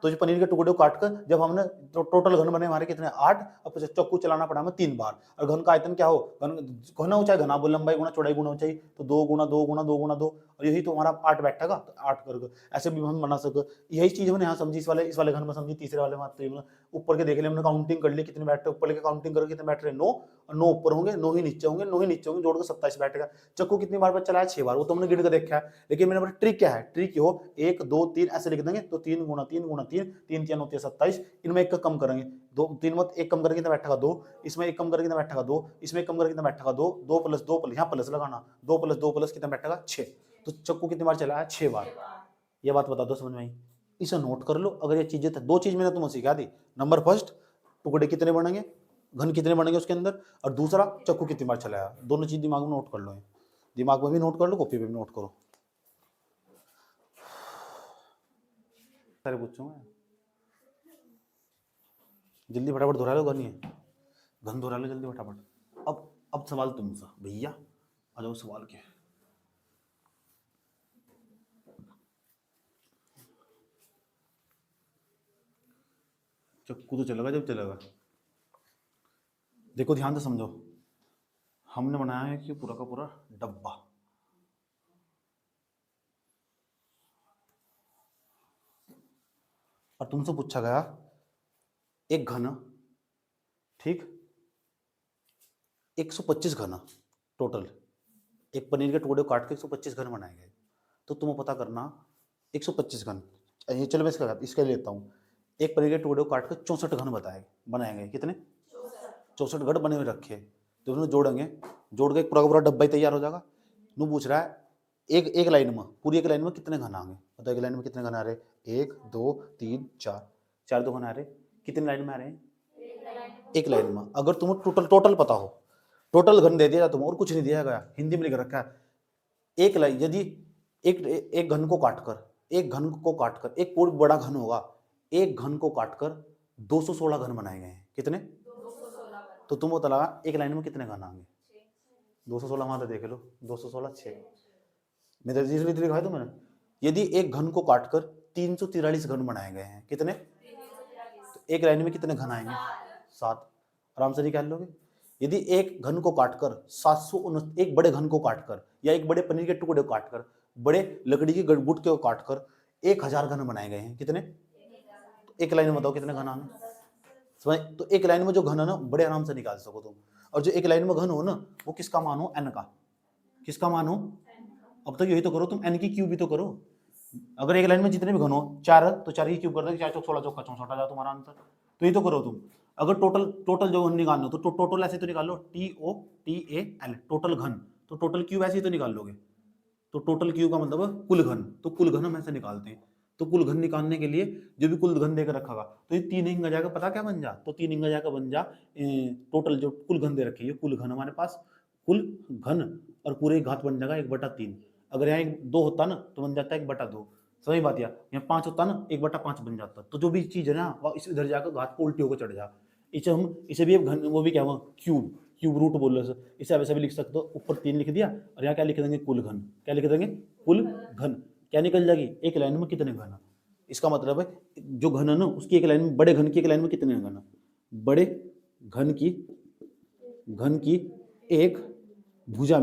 A: तो जो पनीर के टुकड़े को काटकर जब हमने तो टोटल घन बने हमारे कितने 8, अब चक्कू चलाना पड़ा हमें 3 बार। और घन का आयतन क्या हो, घन हो चाहे घना बोल, लंबाई गुना चौड़ाई गुना चाहिए, तो 2 गुना 2 गुना 2 गुना 2, और यही तो हमारा 8 बैठेगा, तो 8 करके ऐसे भी हम बना सके। यही चीज हमने यहाँ समझी, इस वाले घन में समझी, तीसरे वाले में ऊपर के देख लिया हमने, काउंटिंग कर ली कितने बैठे, ऊपर के काउंटिंग करके कितने बैठ रहे 9, और 9 ऊपर होंगे 9 ही नीचे होंगे, 9 ही नीचे होंगे, जोड़ के 27 बैठेगा। चक्कू कितनी बार चलाया 6 बार, वो तो हमने गिन के देखा है। लेकिन मेरे ट्रिक क्या है, ट्रिक हो 1 2 3 ऐसे लिख देंगे, तो 3 गुना 3 गुना 3, 3 3 होती है 27, इनमें एक का कम करेंगे, 2 3 मत एक कम करके कितना बैठेगा 2, इसमें एक कम करके कितना बैठेगा 2, इसमें एक कम करके कितना बैठेगा 2, 2 प्लस 2 प्लस यहाँ प्लस लगाना, 2 प्लस 2 प्लस कितना बैठेगा 6, तो चक्कू कितनी बार चलाया 6 बार। ये बात बता दो समझ में आई, इसे नोट कर लो। अगर ये चीजें दो चीज मैंने तुम्हें सिखा दी, नंबर फर्स्ट टुकड़े कितने बनेंगे, घन कितने बनेंगे उसके अंदर, और दूसरा चक्कू कितनी बार चलाया, दोनों चीज दिमाग में नोट कर लो, दिमाग में भी नोट कर लो, कॉपी पे भी नोट करो। सारे पूछूंगा, जल्दी फटाफट दोहरा लो, घन ही है, घन दोहरा लो जल्दी फटाफट। अब सवाल तुमसे भैया, आ जाओ सवाल के। चक्कू तो चलेगा जब चलेगा, देखो ध्यान से समझो, हमने बनाया है कि पूरा का पूरा डब्बा, और तुमसे पूछा गया एक घन, ठीक 125 घन टोटल, एक पनीर के टुकड़े काट के 125 घन बनाए गए, तो तुम्हें पता करना 125 घन, चलो मैं इसका लेता हूँ, एक पनीर के टुकड़े को काट कर 64 घन बनाए गए, कितने 64 घन बने हुए रखे, तो उन्हें जोड़ेंगे, जोड़ के एक पूरा डब्बा ही तैयार हो जाएगा। नू पूछ रहा है एक लाइन में, पूरी एक लाइन में कितने घन आएंगे, बताओ एक लाइन में कितने घन आ रहे, 1 2 3 4, 4 2 घन आ रहे, कितने लाइन में आ रहे हैं, एक लाइन में। अगर तुम्हें टोटल पता हो, टोटल घन दे दिया तुम्हें और कुछ नहीं दिया गया, हिंदी में लिख रखा है, एक लाइन यदि एक घन को काटकर, एक घन को काटकर, एक पूरा बड़ा घन होगा, एक घन को काटकर 216 घन बनाए गए हैं, कितने, तो तुम बता लगा एक लाइन में कितने घन आएंगे, 216 वहां देख लो, 216 6, मेरे चीज भी लिखा है तो मैंने, यदि एक घन को काटकर 343 घन बनाए गए हैं, कितने, तो एक लाइन में कितने घन आएंगे 7, आराम से निकाल लोगे। यदि एक घन को काटकर 729, एक बड़े घन को काटकर या एक बड़े पनीर के टुकड़े को काटकर, बड़े लकड़ी की गुटके को काटकर 1000 घन बनाए गए हैं, कितने, तो एक लाइन में बताओ कितने घन आएंगे, समझ। तो एक लाइन में जो घन है ना बड़े आराम से निकाल सको तुम, और जो एक लाइन में घन हो ना वो किसका मान हो, n का, किसका मान हो, अब तो यही तो करो तुम, n की क्यूब भी तो करो। अगर एक लाइन में जितने भी घन हो 4 तो 4 की क्यूब कर देंगे, 4 चौक 16 चौका 64 आ जाओ तुम्हारा आंसर, तो ये तो करो तुम। अगर टोटल जो घन निकालना हो तो टोटल ऐसे तो निकाल लो, TOTAL टोटल घन, तो टोटल क्यूब ऐसे ही तो निकाल लोगे, तो टोटल क्यूब का मतलब कुल घन, तो कुल घन हम ऐसे निकालते हैं, तो कुल घन निकालने के लिए जो भी कुल घन देकर रखा तो ये 3 हिंगा जाएगा, पता क्या बन जा, तो 3 हिंगा जाकर बन जा टोटल जो कुल घन दे रखी है, कुल घन हमारे पास, कुल घन और पूरे घात बन जाएगा 1/3। अगर यहाँ 2 होता ना तो बन जाता है 1/2, सही बात, यहाँ 5 होता ना 1/5 बन जाता, तो जो भी चीज है ना वो इस इधर जाकर घात को उल्टी होकर चढ़ जा, इसे भी घन, वो भी क्या हुआ क्यूब रूट बोल रहे, इसे वैसे भी लिख सकते हो, ऊपर 3 लिख दिया और यहाँ क्या लिख देंगे कुल घन, क्या लिख देंगे कुल घन, क्या निकल जाएगी, एक लाइन में कितने घन। इसका मतलब है जो घन है ना उसकी एक लाइन में, बड़े घन की एक लाइन में कितने घन, बड़े घन की एक भुजा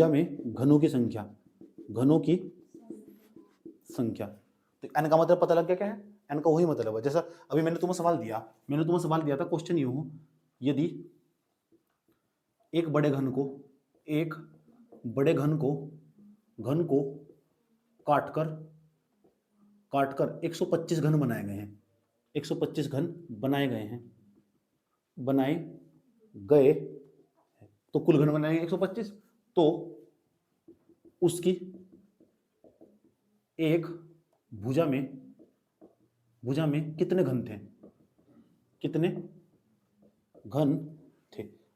A: में घनों की संख्या। तो n का मतलब पता लग गया क्या है, n का वही मतलब है। जैसा अभी मैंने तुम्हें सवाल दिया था, क्वेश्चन ये हो, यदि एक बड़े घन को काटकर 125 घन बनाए गए हैं, 125 घन बनाए गए, तो कुल घन बनाएंगे 125, तो उसकी एक भुजा में कितने घन थे,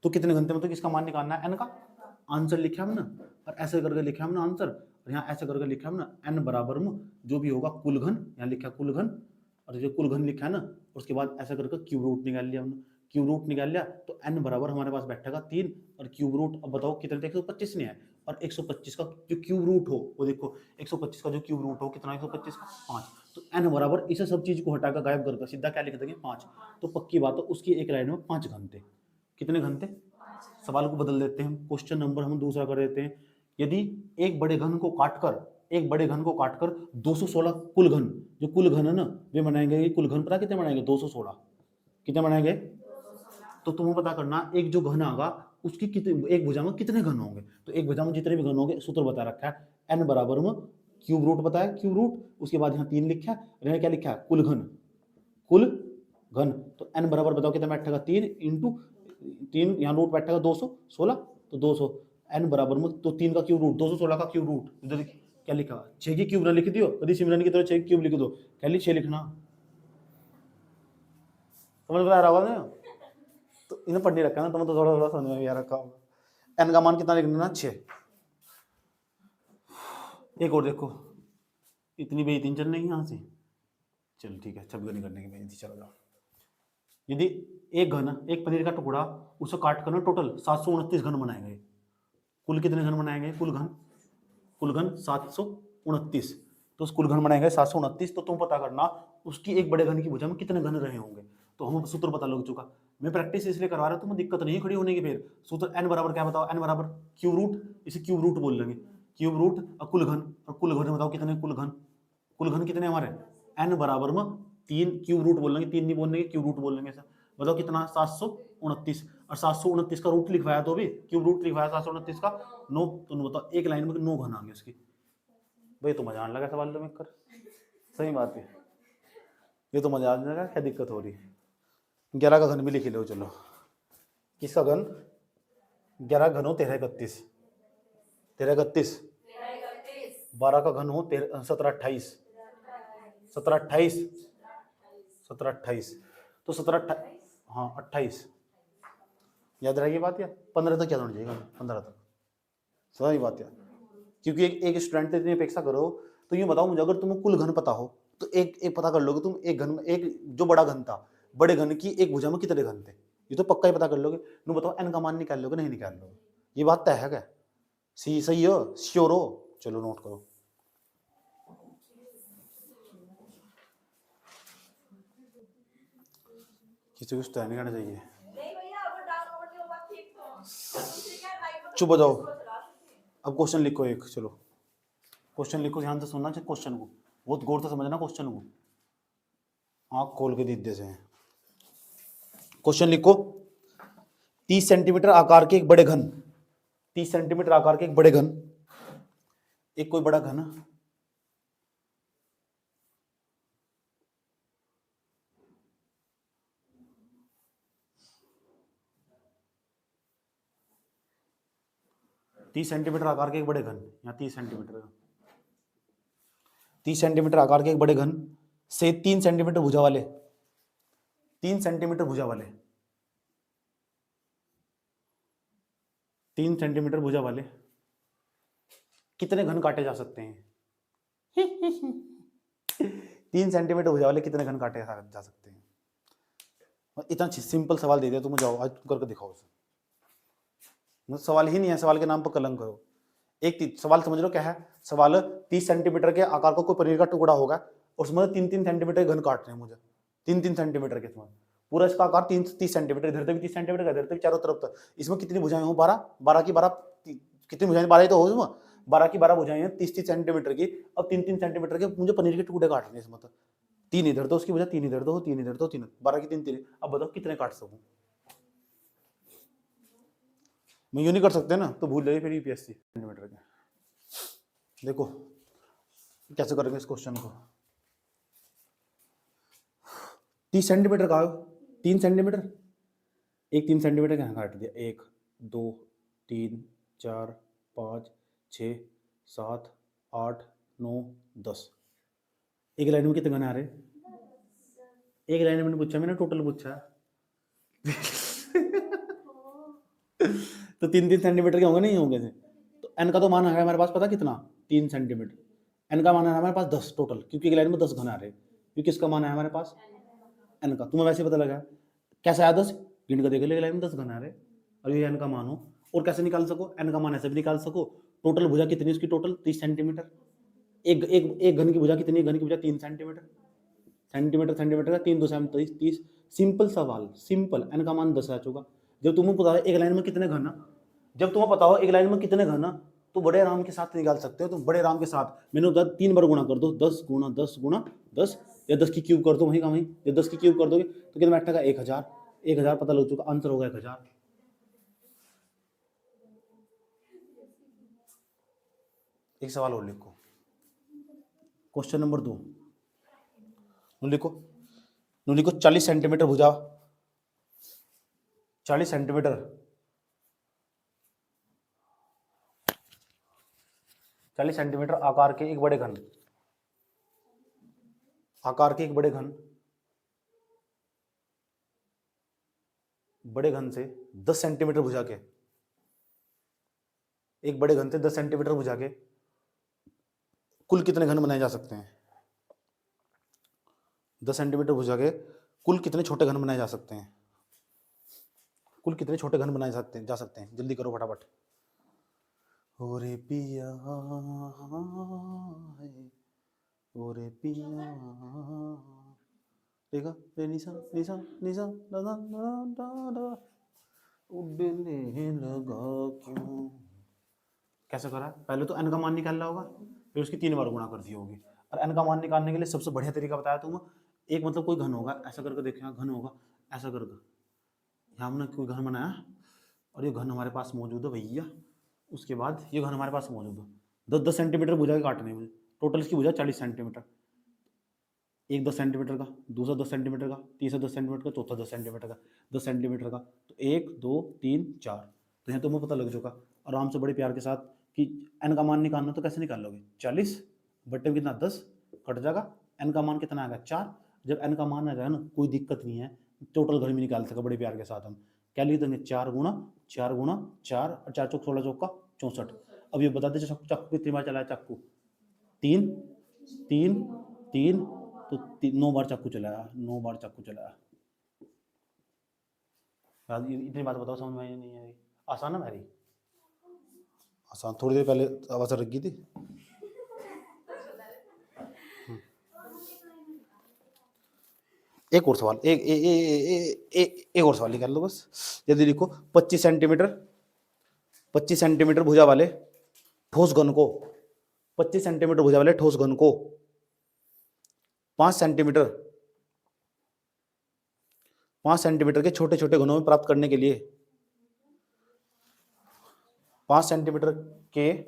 A: तो कितने घन थे मतलब किसका मान निकालना है, n का। आंसर लिखे हम ना, और ऐसे करके लिखे हम ना आंसर, और यहाँ ऐसे करके लिखे हम ना n बराबर में जो भी होगा कुल घन, यहाँ लिखा कुल घन, और जो कुल घन लिखा है ना उसके बाद ऐसा करके क्यूब रूट निकाल लिया हमने, क्यूब रूट निकाल लिया तो n बराबर हमारे पास बैठेगा 3, और क्यूब रूट अब बताओ कितने थे, 125 नहीं है, और 125 का जो क्यूब रूट हो वो देखो, 125 का जो क्यूब रूट हो कितना, 125 का 5, तो n बराबर इसे सब चीज को हटाकर गायब करके सीधा क्या लिख देंगे 5, तो पक्की बात है उसकी एक लाइन में 5 घन थे। कितने घन थे, सवाल को बदल देते हैं, क्वेश्चन नंबर हम दूसरा कर देते हैं। यदि एक बड़े घन को काटकर 216 कुल घन, जो कुल घन है ना वे बनाएंगे, ये कुल घन पता कितने बनाएंगे, 216, कितने बनाएंगे, तो तुम्हें पता करना एक जो घन आगा उसकी कितने, एक भुजा में कितने घन होंगे, तो एक भुजा में जितने भी घन होंगे सूत्र बता रखा है, n बराबर में क्यूब रूट बताया, क्यूब रूट, उसके बाद यहाँ 3 लिखा है, यहाँ क्या लिखा है, कुल घन, तो n बराबर बताओ कितना बैठेगा, 3 इंटू 3, यहाँ रूट बैठेगा 216, तो 200, n बराबर में तो 3 का क्यूब रूट, 216 का क्यूब रूट, इधर क्या लिखा, 6 की क्यूब ना लिख दियो, कभी सिमरन की तरह 6 की क्यूब लिख दो, क्या 6 लिखना, समझ में आ रहा होगा ना, तो इन्हें पढ़ नहीं रखा ना, तुम्हें तो थोड़ा थोड़ा समझ में आ रखा होगा। n का मान कितना लिख देना, 6। एक और देखो, इतनी बेइज्जती चल रही है यहाँ से, चलो ठीक है, छपगनी करने की बेइज्जती, चलो जाओ। यदि एक पनीर का टुकड़ा उसे काट कर टोटल 729 घन बनाए गए, कुल कितने घन बनाए गए, कुल घन 729, तो उस कुल घन बनाए गए 729, तो तुम पता करना उसकी एक बड़े घन की भुजा में कितने घन रहे होंगे, तो हम सूत्र पता लग चुका। मैं प्रैक्टिस इसलिए करवा रहा हूं, तुम्हें दिक्कत नहीं खड़ी होने की, फिर सूत्र n बराबर क्या बताओ, n बराबर क्यूब रूट, इसे क्यूब रूट बोल लेंगे, क्यूब रूट और कुल घन बताओ कितने, कुल घन कितने हमारे, n बराबर में 3 क्यूब रूट बोल लेंगे, 3 नहीं बोलेंगे क्यूब रूट बोल लेंगे, बताओ कितना, 729, और 729 का रूट लिखवाया तो भी क्यूब रूट लिखवाया 729 का 9, तो बताओ एक लाइन में 9 घन आएंगे उसकी। भाई तो मजा आने लगा सवाल तो कर, सही बात है, ये तो मजा आने लगा, क्या दिक्कत हो रही है। 11 का घन भी लिख लो, चलो किसका घन, 11 घन हो 1331, 1331, 12 का घन हो 1728, 1728, 1728, तो 17, हाँ 28, याद रहेगी बात, या 15 तक याद होना चाहिए, 15 तक, सही बात है। क्योंकि एक स्टूडेंट से इतनी अपेक्षा करो, तो ये बताओ मुझे, अगर तुम्हें कुल घन पता हो तो एक पता कर लोगे तुम, एक घन में, एक जो बड़ा घन था, बड़े घन की एक भुजा में कितने घन थे, ये तो पक्का ही पता कर लोगे। नो बताओ n का मान निकाल लोगे, नहीं निकाल लोगे, ये बात तय है क्या, सही हो, श्योर हो, चलो नोट करो। किसी को तय नहीं करना चाहिए, चुप हो जाओ। अब क्वेश्चन लिखो एक, चलो क्वेश्चन लिखो, ध्यान से सुनना चाहिए क्वेश्चन को, बहुत गौर से समझना क्वेश्चन को, आंख खोल के दीदे से। क्वेश्चन लिखो, 30 सेंटीमीटर आकार के एक बड़े घन, 30 सेंटीमीटर आकार के एक बड़े घन, एक कोई बड़ा घन, तीस सेंटीमीटर आकार के एक बड़े घन, या 30 सेंटीमीटर, 30 सेंटीमीटर आकार के एक बड़े घन से 3 सेंटीमीटर भुजा वाले, 3 सेंटीमीटर भुजा वाले, 3 सेंटीमीटर भुजा वाले कितने घन काटे जा सकते हैं 3 सेंटीमीटर भुजा वाले कितने घन काटे जा सकते हैं। इतना सिंपल सवाल दे दिया तुम, जाओ आज तुम करके दिखाओ, सवाल ही नहीं है, सवाल के नाम पर कलंक करो। सवाल समझ लो क्या है। सवाल 30 सेंटीमीटर के आकार का कोई पनीर का टुकड़ा होगा और उसमें 3-3 सेंटीमीटर के घन काटने हैं मुझे, 3-3 सेंटीमीटर के। इसमें पूरा इसका आकार 30 सेंटीमीटर, इधर तक भी 30 सेंटीमीटर का, इधर तक भी चारों तरफ तक। इसमें कितनी भुजाएं हो? 12 की 12, कितनी भुजाएं? 12 ही तो हो इसमें। 12 की 12 भुजाएं हैं 30-30 सेंटीमीटर की। अब 3-3 सेंटीमीटर के मुझे पनीर के टुकड़े काटने हैं इसमें। तो 3 इधर दो उसकी भुजा, 3 इधर दो, 3 इधर दो, 3, 12 की 3। अब बताओ कितने काट सकूं मैं? यूं नहीं कर सकते ना, तो भूल जाइए फिर यूपीएससी। सेंटीमीटर के देखो कैसे करेंगे इस क्वेश्चन को। 30 सेंटीमीटर का 3 सेंटीमीटर, एक 3 सेंटीमीटर का काट दिया। 1 2 3 4 5 6 7 8 9 10। एक लाइन में कितने घन आ रहे? एक लाइन में पूछा मैंने, टोटल पूछा। तो 3-3 सेंटीमीटर के होंगे, नहीं होंगे? तो एन का तो मान है हमारे पास, पता कितना? 3 सेंटीमीटर। एन का मान है हमारे पास 10 टोटल, क्योंकि एक लाइन में 10 घन आ रहे। क्योंकि किसका मान है हमारे पास? एन का। तुम्हें वैसे पता लगा कैसे आया? 10 गिन कर देख लो, एक लाइन में 10 घन आ रहे और ये एन का मान हो। और कैसे निकाल सको? एन का मान ऐसे भी निकाल सको। टोटल भुजा कितनी उसकी? Total 30 centimetre. एक घन की भुजा कितनी? घन की भुजा 3 सेंटीमीटर। सेंटीमीटर का 3 2 30। सिंपल सवाल, सिंपल। एन का मान 10 आ चुका। जब तुम्हें पता है एक लाइन में कितने घन, जब तुम्हें पता हो एक लाइन में कितने घन, तो बड़े आराम के साथ निकाल सकते हो। तो बड़े आराम के साथ मैंने बताया 3 बार गुणा कर दो, 10 गुणा 10 गुणा 10, या 10 की क्यूब कर दो वहीं का वहीं। या 10 की क्यूब कर दोगे तो कितना बैठेगा? 1000। 1000 पता लग चुका, आंसर होगा 1000। एक सवाल और लिखो, क्वेश्चन नंबर 2 लिखो। 40 सेंटीमीटर भुजा, 40 सेंटीमीटर, 40 सेंटीमीटर आकार के एक बड़े घन, आकार के एक बड़े घन, बड़े घन से 10 सेंटीमीटर भुजा के, एक बड़े घन से 10 सेंटीमीटर भुजा के कुल कितने घन बनाए जा सकते हैं? 10 सेंटीमीटर भुजा के कुल कितने छोटे घन बनाए जा सकते हैं? कुल कितने छोटे घन बनाए जा सकते हैं? जल्दी करो फटाफट। ओरे पिया ओरे पिया, देखा रे निशा निशा निशा दा दा दा दा उड़ने लगा क्यों। कैसे करा? पहले तो एन का मान निकालना होगा, फिर उसकी 3 बार गुणा कर दी होगी। और एन का मान निकालने के लिए सबसे बढ़िया तरीका बताया तुम्हें। एक मतलब कोई घन होगा, ऐसा करके देखिए, घन होगा ऐसा करके, यहाँ हमने कोई घन बनाया और ये घन हमारे पास मौजूद है भैया। उसके बाद ये घन हमारे पास मौजूद है। 10-10 सेंटीमीटर भुजा के काटने मुझे। टोटल इसकी भुजा 40 सेंटीमीटर। एक 10 सेंटीमीटर का, दूसरा 10 सेंटीमीटर का, तीसरा 10 सेंटीमीटर का, चौथा 10 सेंटीमीटर का, 10 सेंटीमीटर का। तो 1 2 3 4, तो यहाँ तुम्हें पता लग चुका आराम से बड़े प्यार के साथ कि एन का मान निकालना। तो कैसे निकाल लोगे? 40 बट्टे में कितना? 10 कट जाएगा। एन का मान कितना आएगा? 4। जब एन का मान आ जाएगा ना, कोई दिक्कत नहीं है, टोटल घर में निकाल सका बड़े प्यार के साथ। हम क्या लिख देंगे? 4 गुणा 4 गुणा 4 और 4 चौक 16 चौक का 64। अब ये बता दीजिए चाकू कितनी बार चलाया? चाकू 3 3 3, तो 9 बार चाकू चलाया, 9 बार चाकू चलाया। इतनी बात बताओ, समझ में नहीं आई? आसान है मेरी? आसान। थोड़ी देर पहले आवाज रख गई थी। एक और सवाल, एक और सवाल निकाल लो बस। यदि लिखो 25 सेंटीमीटर भुजा वाले ठोस घन को, 25 सेंटीमीटर भुजा वाले ठोस घन को 5 सेंटीमीटर के छोटे छोटे घनों में प्राप्त करने के लिए 5 सेंटीमीटर के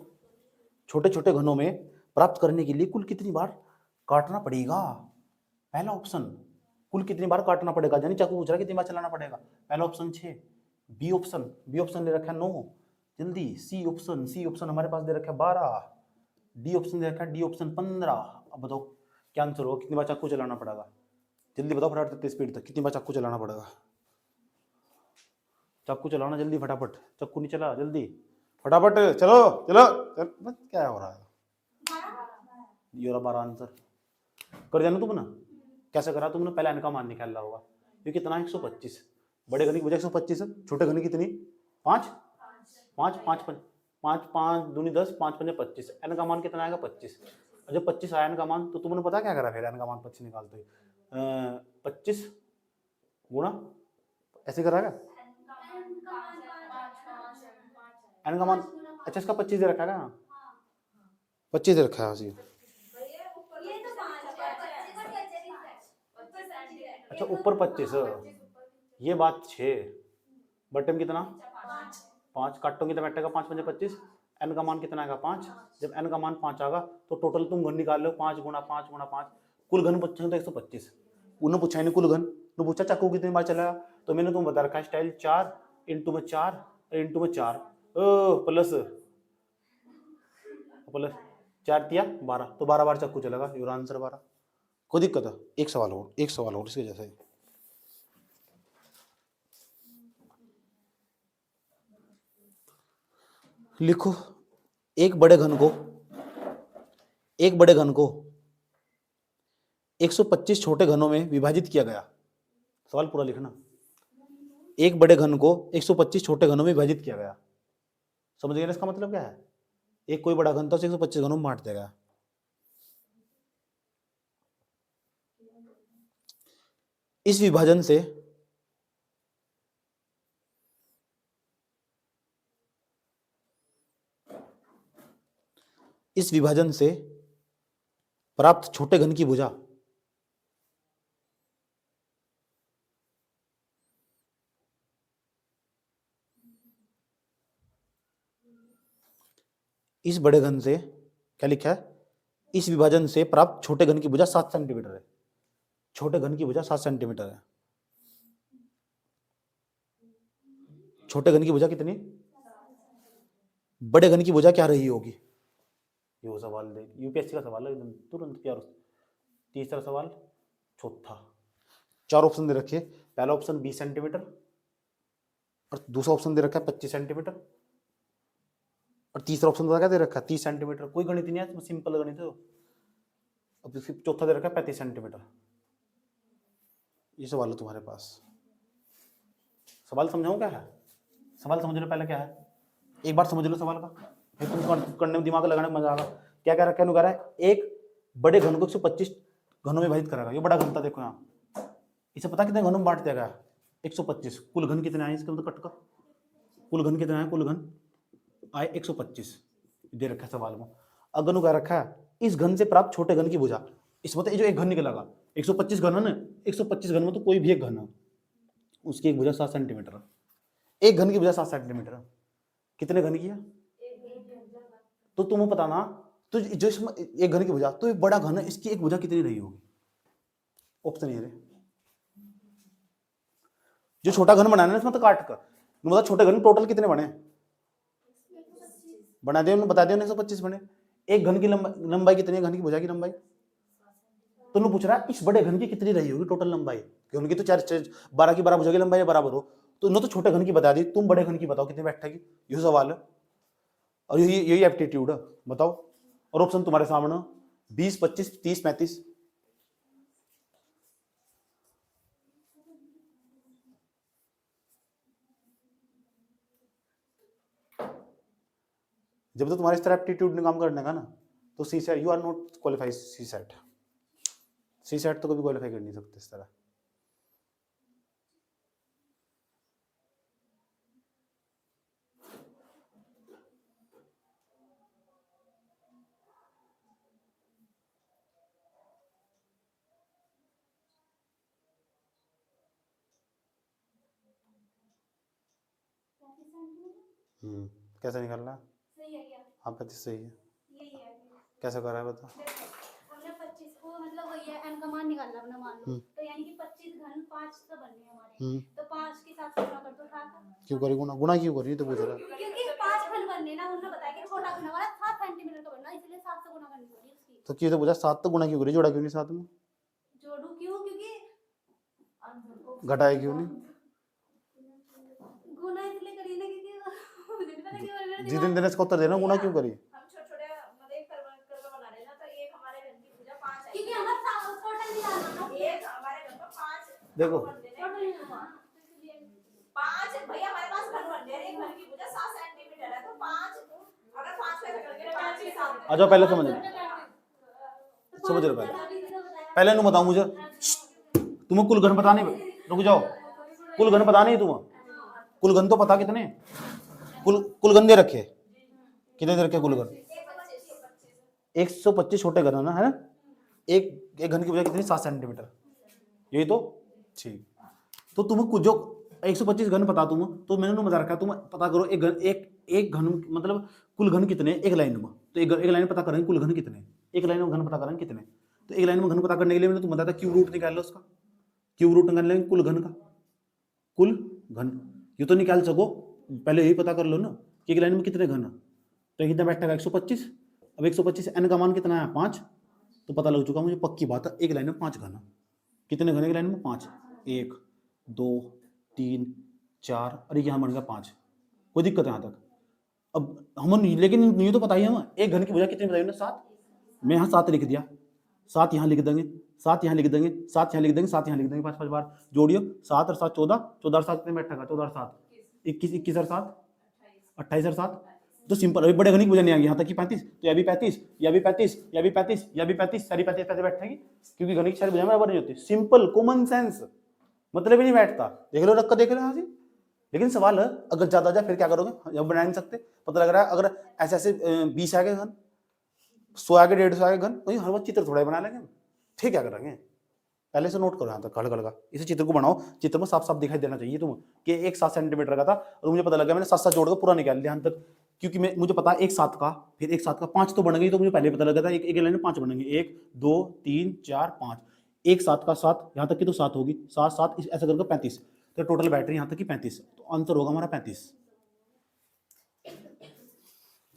A: छोटे छोटे घनों में प्राप्त करने के लिए कुल कितनी बार काटना पड़ेगा? पहला ऑप्शन, कुल कितनी बार काटना पड़ेगा, यानी चाकू पूछ रहा है कितनी बार चलाना पड़ेगा। पहला ऑप्शन 6, बी ऑप्शन दे रखा है 9, जल्दी। सी ऑप्शन हमारे पास दे रखा है 12, डी ऑप्शन दे रखा है, डी ऑप्शन 15। अब बताओ क्या आंसर होगा? कितनी बार चाकू चलाना पड़ेगा? जल्दी बताओ फटाफट, स्पीड तक कितनी बार चाकू चलाना पड़ेगा? चाकू चलाना जल्दी फटाफट, चाकू नहीं चला, जल्दी फटाफट चलो चलो चल। क्या हो रहा है? ये 12 आंसर कर दिया ना तुमने। कैसे करा तुमने? पहले एन का मान निकालना होगा। ये कितना? 125। बड़े घन की वजह 125 है, छोटे घन की कितनी? 5 5 5 5 5 5 दूनी 10, 5 5 25, n का मान कितना आएगा 25। और जब 25 आया n का मान, तो तुमने पता क्या करा फिर n का मान 25 निकालते ही 25 गुणा ऐसे कराएगा n का मान। अच्छा इसका 25 दे रखा है ना, 25 दे रखा है उसी। अच्छा ऊपर 25, ये बात 6, बटन कितना 5, काटो कितना बैठेगा 5 5 25, n का मान कितना आएगा 5। जब n का मान 5 आएगा तो टोटल तुम घन निकाल लो, 5 गुणा 5 गुणा 5, कुल घन पूछेंगे तो 125। उन्होंने पूछा नहीं कुल घन, तो पूछा चाकू कितनी बार चलाया, तो मैंने तुम बता रखा स्टाइल 4 इंटू में 4 इंटू में 4 प्लस 4 तिया 12, तो 12 बार चाकू चलेगा, योर आंसर 12। कोई दिक्कत है? एक सवाल और इसके जैसे लिखो, एक बड़े घन को 125 छोटे घनों में विभाजित किया गया। सवाल पूरा लिखना। एक बड़े घन को 125 छोटे घनों में विभाजित किया गया। समझ गए ना इसका मतलब क्या है? एक कोई बड़ा घन था, 125 घनों में बांट देगा। इस विभाजन से प्राप्त छोटे घन की भुजा इस बड़े घन से, क्या लिखा है, इस विभाजन से प्राप्त छोटे घन की भुजा 7 सेंटीमीटर है। छोटे घन की भुजा 7 सेंटीमीटर है। छोटे घन की भुजा कितनी, बड़े घन की भुजा क्या रही होगी? ये वो सवाल दे, यूपीएससी का सवाल है एकदम तुरंत यार। तीसरा सवाल, चौथा, 4 ऑप्शन दे रखे। पहला ऑप्शन 20 सेंटीमीटर और दूसरा ऑप्शन दे रखा है 25 सेंटीमीटर और तीसरा ऑप्शन क्या दे रखा है 30 सेंटीमीटर। कोई गणित नहीं है, सिंपल गणित है। अब चौथा दे रखा है 35 सेंटीमीटर। ये सवाल है तुम्हारे पास। सवाल समझाऊं क्या है? सवाल समझने पहले क्या है, एक बार समझ लो सवाल का, फिर तुम करने में दिमाग लगाने में मजा आएगा। क्या कह रखा है? कह रहा है एक बड़े घन को 125 घनों में विभाजित करेगा। ये बड़ा घन था, देखो यहाँ, इसे पता कितने घनों में बांट दिया गया? 125। कुल घन कितने आए इसके मतलब कट का? कुल घन कितने आए? कुल घन आए 125, दे रखा है सवाल में। अगनु कह रखा है इस घन से प्राप्त छोटे घन की भुजा। इस मतलब जो एक घन निकलेगा, 125 घन है ना, 125 घन में तो कोई भी एक घन है, उसकी एक भुजा 7 सेंटीमीटर। एक घन की भुजा 7 सेंटीमीटर, कितने घन की है? तो तुम्हें पता ना, तो जो इसमें एक घन की भुजा, तो एक बड़ा घन है, इसकी एक भुजा कितनी रही होगी? ऑप्शन ये रहे। जो छोटा घन बनाना है इसमें तो काट कर मतलब छोटे घन टोटल कितने बने बना दिया, बता दिया 125 बने। एक घन की लंबाई कितनी है? घन की भुजा की लंबाई तो पूछ रहा है इस बड़े घन की कितनी रही होगी टोटल लंबाई, कि उनकी तो 12 की 12 भुजा की लंबाई बराबर हो, तो उन्होंने तो छोटे घन की बता दी, तुम बड़े घन की बताओ कितने बैठेगी। ये सवाल है और यही एप्टीट्यूड है, बताओ। और ऑप्शन तुम्हारे सामने 20 25 30 35। जब तो तुम्हारे इस तरह एप्टीट्यूड ने काम करने का ना, तो C set you are not qualified. C set तो कभी क्वालिफाई कर नहीं सकते इस तरह। कैसे निकालना है? सही है क्या? हाँ 25 सही है। यही है। कैसे कर रहा है बता? हमने 25 को मतलब वही है n का मान निकालना अपना मान लो, तो यानी कि 25 घन 5 तो बनने हमारे, तो 5 के साथ गुणा कर दो। क्यों करी गुणा? गुणा क्यों करी तो पूछ रहा है। क्योंकि 5 घन बनने ना, उन्होंने बताया कि छोटा घन हमारा 7 सेंटीमीटर का बनना, इसलिए 7 से गुणा करनी पड़ी उसकी। तो क्यों तो पूछा 7 तो गुणा क्यों करी, जोड़ा क्यों नहीं साथ में? जोड़ू क्यों? क्योंकि घटाए क्यों नहीं? गुणा इसलिए करी ना क्योंकि जितने दिन इसका उत्तर देना, गुणा क्यों करी? हम छोटे-छोटे मतलब एक करके बना रहे ना, तो एक हमारे घन की भुजा 5 है, क्योंकि हमारा टोटल निकालना था। एक हमारे घन का 5 देखो टोटल 5 भैया हमारे पास घन बन रहे हैं, एक घन की भुजा 7 सेंटीमीटर है, तो 5 आ जाओ पहले समझ लो पहले पहले नु बताओ मुझे, तुम्हें कुल घन पता नहीं, रुक जाओ, कुल घन पता नहीं तुम्हें, कुल घन तो पता कितने, कुल घन दे रखे, कितने दे रखे कुल घन, 125 छोटे घन है ना, है ना, एक घन की भुजा कितनी 7 सेंटीमीटर, यही तो ठीक। तो तुम्हें कुछ जो 125 घन पता तुम्हें, तो मैंने तो बता रखा, तुम पता करो एक घन मतलब कुल घन कितने एक लाइन में, तो एक लाइन में पता करेंगे कुल घन कितने, एक लाइन में घन पता करेंगे कितने, तो एक लाइन में घन पता करने के लिए मैंने तुम बताया क्यूब रूट निकाल लो उसका, क्यूब रूट निकाल लेंगे कुल घन का, कुल घन ये तो निकाल सको, पहले यही पता कर लो ना कि एक लाइन में कितने घन है, तो कितना बैठेगा 125, अब 125 एन का मान कितना है 5, तो पता लग चुका मुझे पक्की बात है, एक लाइन में 5 घन, कितने घन एक लाइन में 5, 1 2 3 4, अरे यहाँ बन गया 5, कोई दिक्कत है यहाँ तक। अब हम लेकिन ये तो पता ही है हमें एक घन की भुजा कितनी बताई ना 7, मैं यहाँ 7 लिख दिया, 7 यहाँ लिख देंगे, 7 यहाँ लिख देंगे, 7 यहाँ लिख देंगे, 7 यहाँ लिख देंगे, 5 बार जोड़ियो, 7 और 7 14, 14 और 7 कितने में बैठेगा, 14 और 7 21, 21 और 7 28 और 7, तो सिंपल, अभी बड़े घन की भुजा नहीं आ गई यहाँ तक कि 35, तो यह भी 35, यह भी 35, यह भी 35, यह भी 35, सारी 35 पैसे बैठेगी, क्योंकि घन की सारी भुजा बराबर नहीं होती, सिंपल कॉमन सेंस, मतलब ही नहीं बैठता, देख लो रख कर देख लो हाँ जी। लेकिन सवाल है अगर ज्यादा जाए फिर क्या करोगे, जब बना नहीं सकते, पता लग रहा है अगर ऐसे ऐसे 20 आ गए घन, 100 आ गए, 150 आ गए घन, वही हर वक्त चित्र थोड़ा ही बना लेंगे, ठीक क्या करेंगे, पहले से नोट करो यहाँ तक खड़ खड़ का, इस चित्र को बनाओ, चित्र में साफ साफ दिखाई देना चाहिए तुम कि एक 7 सेंटीमीटर का था, और मुझे पता लगा मैंने 7 जोड़ कर पूरा निकाल लिया यहाँ तक, क्योंकि मुझे पता एक 7 का, फिर एक 7 का 5 तो बन गई, तो मुझे पहले पता लगा था एक लाइन में 5 बनेंगे, 1 2 3 4 5, एक 7 का 7 यहाँ तक की तो 7 होगी, 7 7 ऐसा करके 35, तो टोटल बैटरी यहाँ तक की 35, तो आंसर होगा हमारा 35,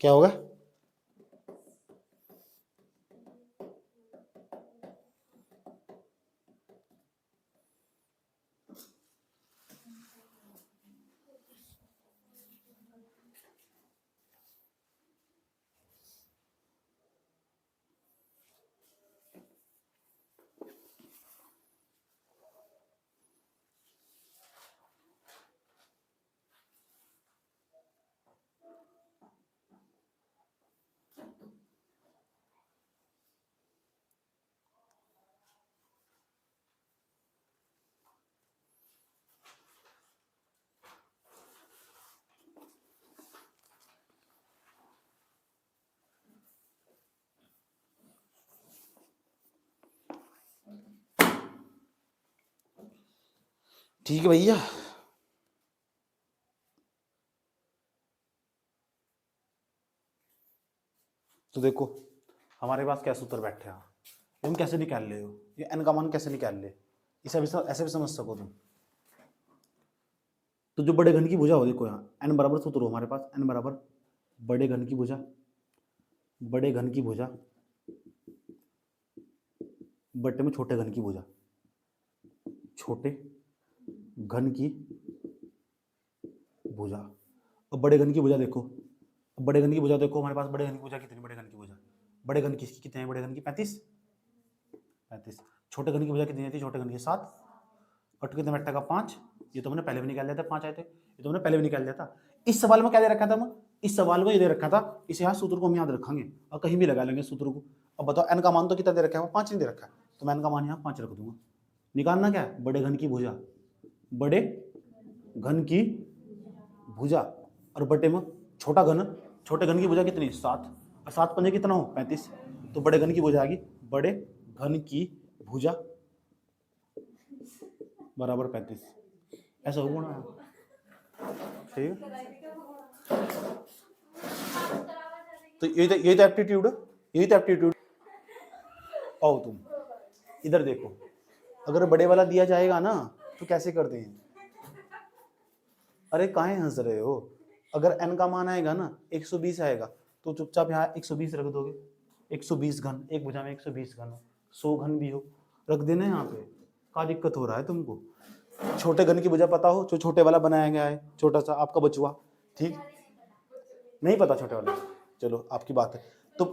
A: क्या होगा, ठीक है भैया। तो देखो हमारे पास क्या सूत्र बैठे हैं, तुम कैसे निकाल ले हो, ये n का मान कैसे निकाल ले, इसे भी ऐसे भी समझ सको तुम, तो जो बड़े घन की भुजा हो देखो यहाँ n बराबर सूत्र हो हमारे पास, n बराबर बड़े घन की भुजा, बड़े घन की भुजा बट्टे में छोटे घन की भुजा, छोटे घन की भुजा, अब बड़े घन की भुजा देखो, अब बड़े घन की भुजा देखो हमारे पास, बड़े घन की भुजा कितनी, बड़े घन की भुजा, बड़े घन की कितने हैं, बड़े घन की 35, छोटे घन की भुजा कितनी थी, छोटे घन की 7, और कितने बैठा का 5, ये तो हमने पहले भी निकाल लिया था, 5 आए थे, ये तो हमने पहले भी निकाल लिया था। इस सवाल में क्या दे रखा था, इस सवाल में ये दे रखा था, इस यहाँ सूत्र को हम याद रखेंगे और कहीं भी लगा लेंगे सूत्र को। अब बताओ n का मान तो कितना दे रखा है, 5 नहीं दे रखा है, तो मैं n का मान यहाँ 5 रख दूंगा। निकालना क्या है, बड़े घन की भुजा, बड़े घन की भुजा, और बटे में छोटा घन, छोटे घन की भुजा कितनी 7, और 7 पंजे कितना हो 35, तो बड़े घन की भुजा आ गई, बड़े घन की भुजा बराबर 35, ऐसा होगा ना, ठीक है। तो यही तो एप्टीट्यूड है, यही तो एप्टीट्यूड। आओ तुम इधर देखो, अगर बड़े वाला दिया जाएगा ना तो कैसे करते हैं, अरे काहे हंस रहे हो, अगर n का मान आएगा ना 120 आएगा, तो चुपचाप यहाँ 120 रख दोगे, 120 घन, एक भुजा में 120 घन हो, 100 घन भी हो, रख देना यहाँ पे, क्या दिक्कत हो रहा है तुमको। छोटे घन की भुजा पता हो, जो छोटे वाला बनाया गया है, छोटा सा आपका बचुआ, ठीक नहीं पता छोटे वाले, चलो आपकी बात है, तो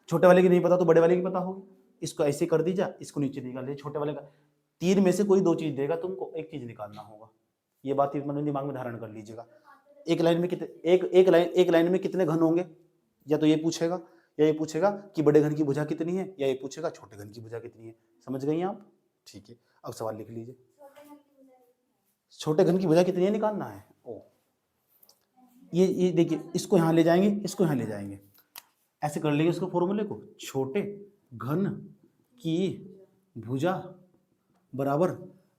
A: छोटे वाले की नहीं पता तो बड़े वाले की पता होगी, इसको ऐसे कर दीजिए, इसको नीचे निकाल दीजिए, छोटे वाले का 3 में से कोई 2 चीज देगा तुमको, एक चीज निकालना होगा, ये बात मतलब दिमाग में धारण कर लीजिएगा। एक लाइन में कितने, एक लाइन में कितने घन होंगे, या तो ये पूछेगा, या ये पूछेगा कि बड़े घन की भुजा कितनी है, या ये पूछेगा छोटे घन की भुजा कितनी है। समझ गई आप? ठीक है, अब सवाल लिख लीजिए। छोटे घन की भुजा कितनी है निकालना है। ओ ये देखिए, इसको यहाँ ले जाएंगे, इसको यहाँ ले जाएंगे, ऐसे कर लेंगे इसको फॉर्मूले को। छोटे घन की भुजा बराबर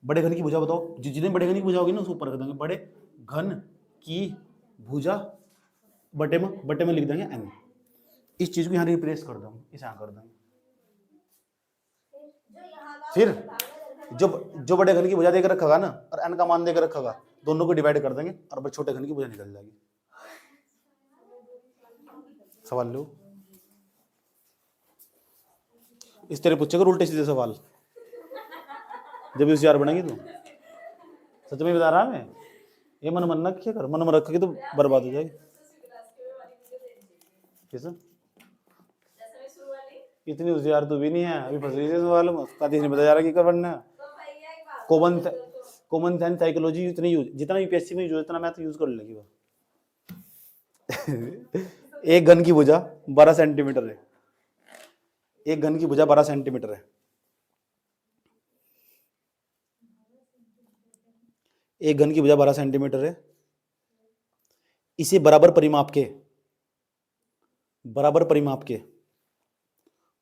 A: बड़े घन की भुजा। बताओ, जितने बड़े घन की भुजा होगी ना उसको ऊपर कर देंगे, बड़े घन की भुजा बटे में लिख देंगे n। इस चीज को यहाँ रिप्लेस कर देंगे, इसे यहाँ कर देंगे। फिर जो बड़े घन की भुजा देकर रखा ना और n का मान देकर रखा, दोनों को डिवाइड कर देंगे और छोटे घन की भुजा निकल जाएगी। सवाल लो, इस तरह पूछेगा उल्टे सीधे सवाल, जब होशियार बनेगी तो। सच में बता रहा मैं, ये मन रखे कर, मन में रखोगे तो बर्बाद हो जाएगी। कैसे इतनी होशियार तो भी नहीं है, अभी फंस गई सवाल में, नहीं बता जा रहा कि क्या बनना है। कॉमन सेंस साइकोलॉजी इतनी यूज, जितना यूपीएससी में यूज इतना मैं तो यूज कर लेगी वो। एक घन की भुजा 12 सेंटीमीटर है, एक घन की भुजा 12 सेंटीमीटर है। एक घन की भुजा 12 सेंटीमीटर है। इसे बराबर परिमाप के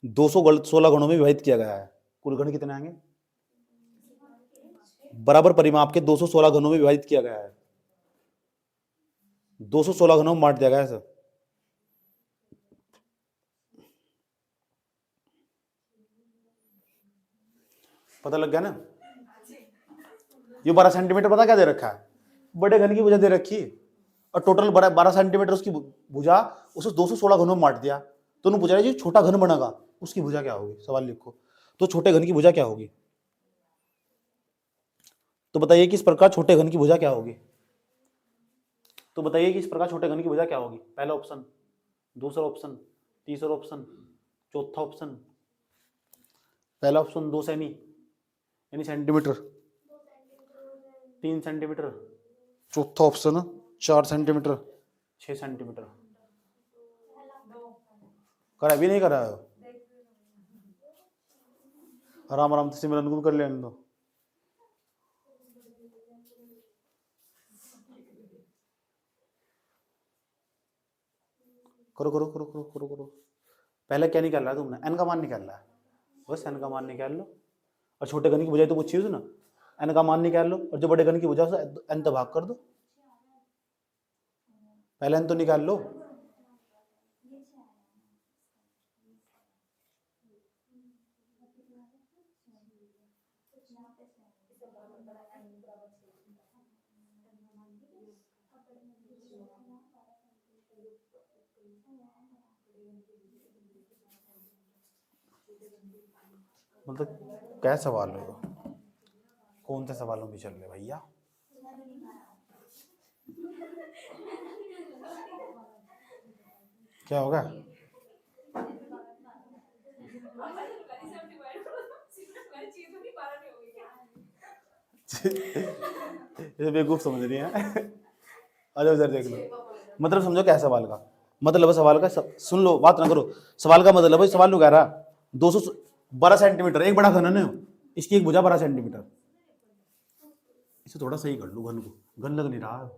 A: 216 घनों में विभाजित किया गया है। कुल घन कितने आएंगे? बराबर परिमाप के 216 घनों में विभाजित किया गया है। 216 घनों में बांट दिया गया है सर। पता लग गया ना? ये 12 सेंटीमीटर पता क्या दे रखा है? बड़े घन की भुजा दे रखी और टोटल 12 सेंटीमीटर उसकी भुजा, उसे 216 घनों में बांट दिया। तो उन्होंने पूछा जो छोटा घन बनेगा उसकी भुजा क्या होगी? सवाल लिखो। तो छोटे घन की भुजा क्या होगी? तो बताइए कि इस प्रकार छोटे घन की भुजा क्या होगी? तो बताइए कि इस प्रकार छोटे घन की भुजा क्या होगी? पहला ऑप्शन, दूसरा ऑप्शन, तीसरा ऑप्शन, चौथा ऑप्शन। पहला ऑप्शन 2 सेमी यानी सेंटीमीटर, 3 सेंटीमीटर। चौथा ऑप्शन 4 सेंटीमीटर, 6 सेंटीमीटर। करा भी नहीं करा है, आराम से सिमरन को कर लेने दो। करो। पहले क्या निकाल रहा है तुमने? n का मान निकाल रहा है, बस n का मान निकाल लो। और छोटे घन की भुजा तो पूछी ना, n का मान निकाल लो, और जो बड़े घन की भुजा से n तो भाग कर दो। पहले n तो निकाल लो। मतलब क्या सवाल है? कौन से सवालों में चल रहे भैया? क्या होगा? ये बेवकूफ समझ रही है। अरे उधर देख लो, मतलब समझो क्या सवाल का मतलब है। सवाल का सुन लो, बात ना करो। सवाल का मतलब है, सवाल कह रहा 212 सेंटीमीटर एक बड़ा घन है, इसकी एक भुजा 12 सेंटीमीटर। इसे थोड़ा सही कर लो, घन को, घन लग नहीं रहा है।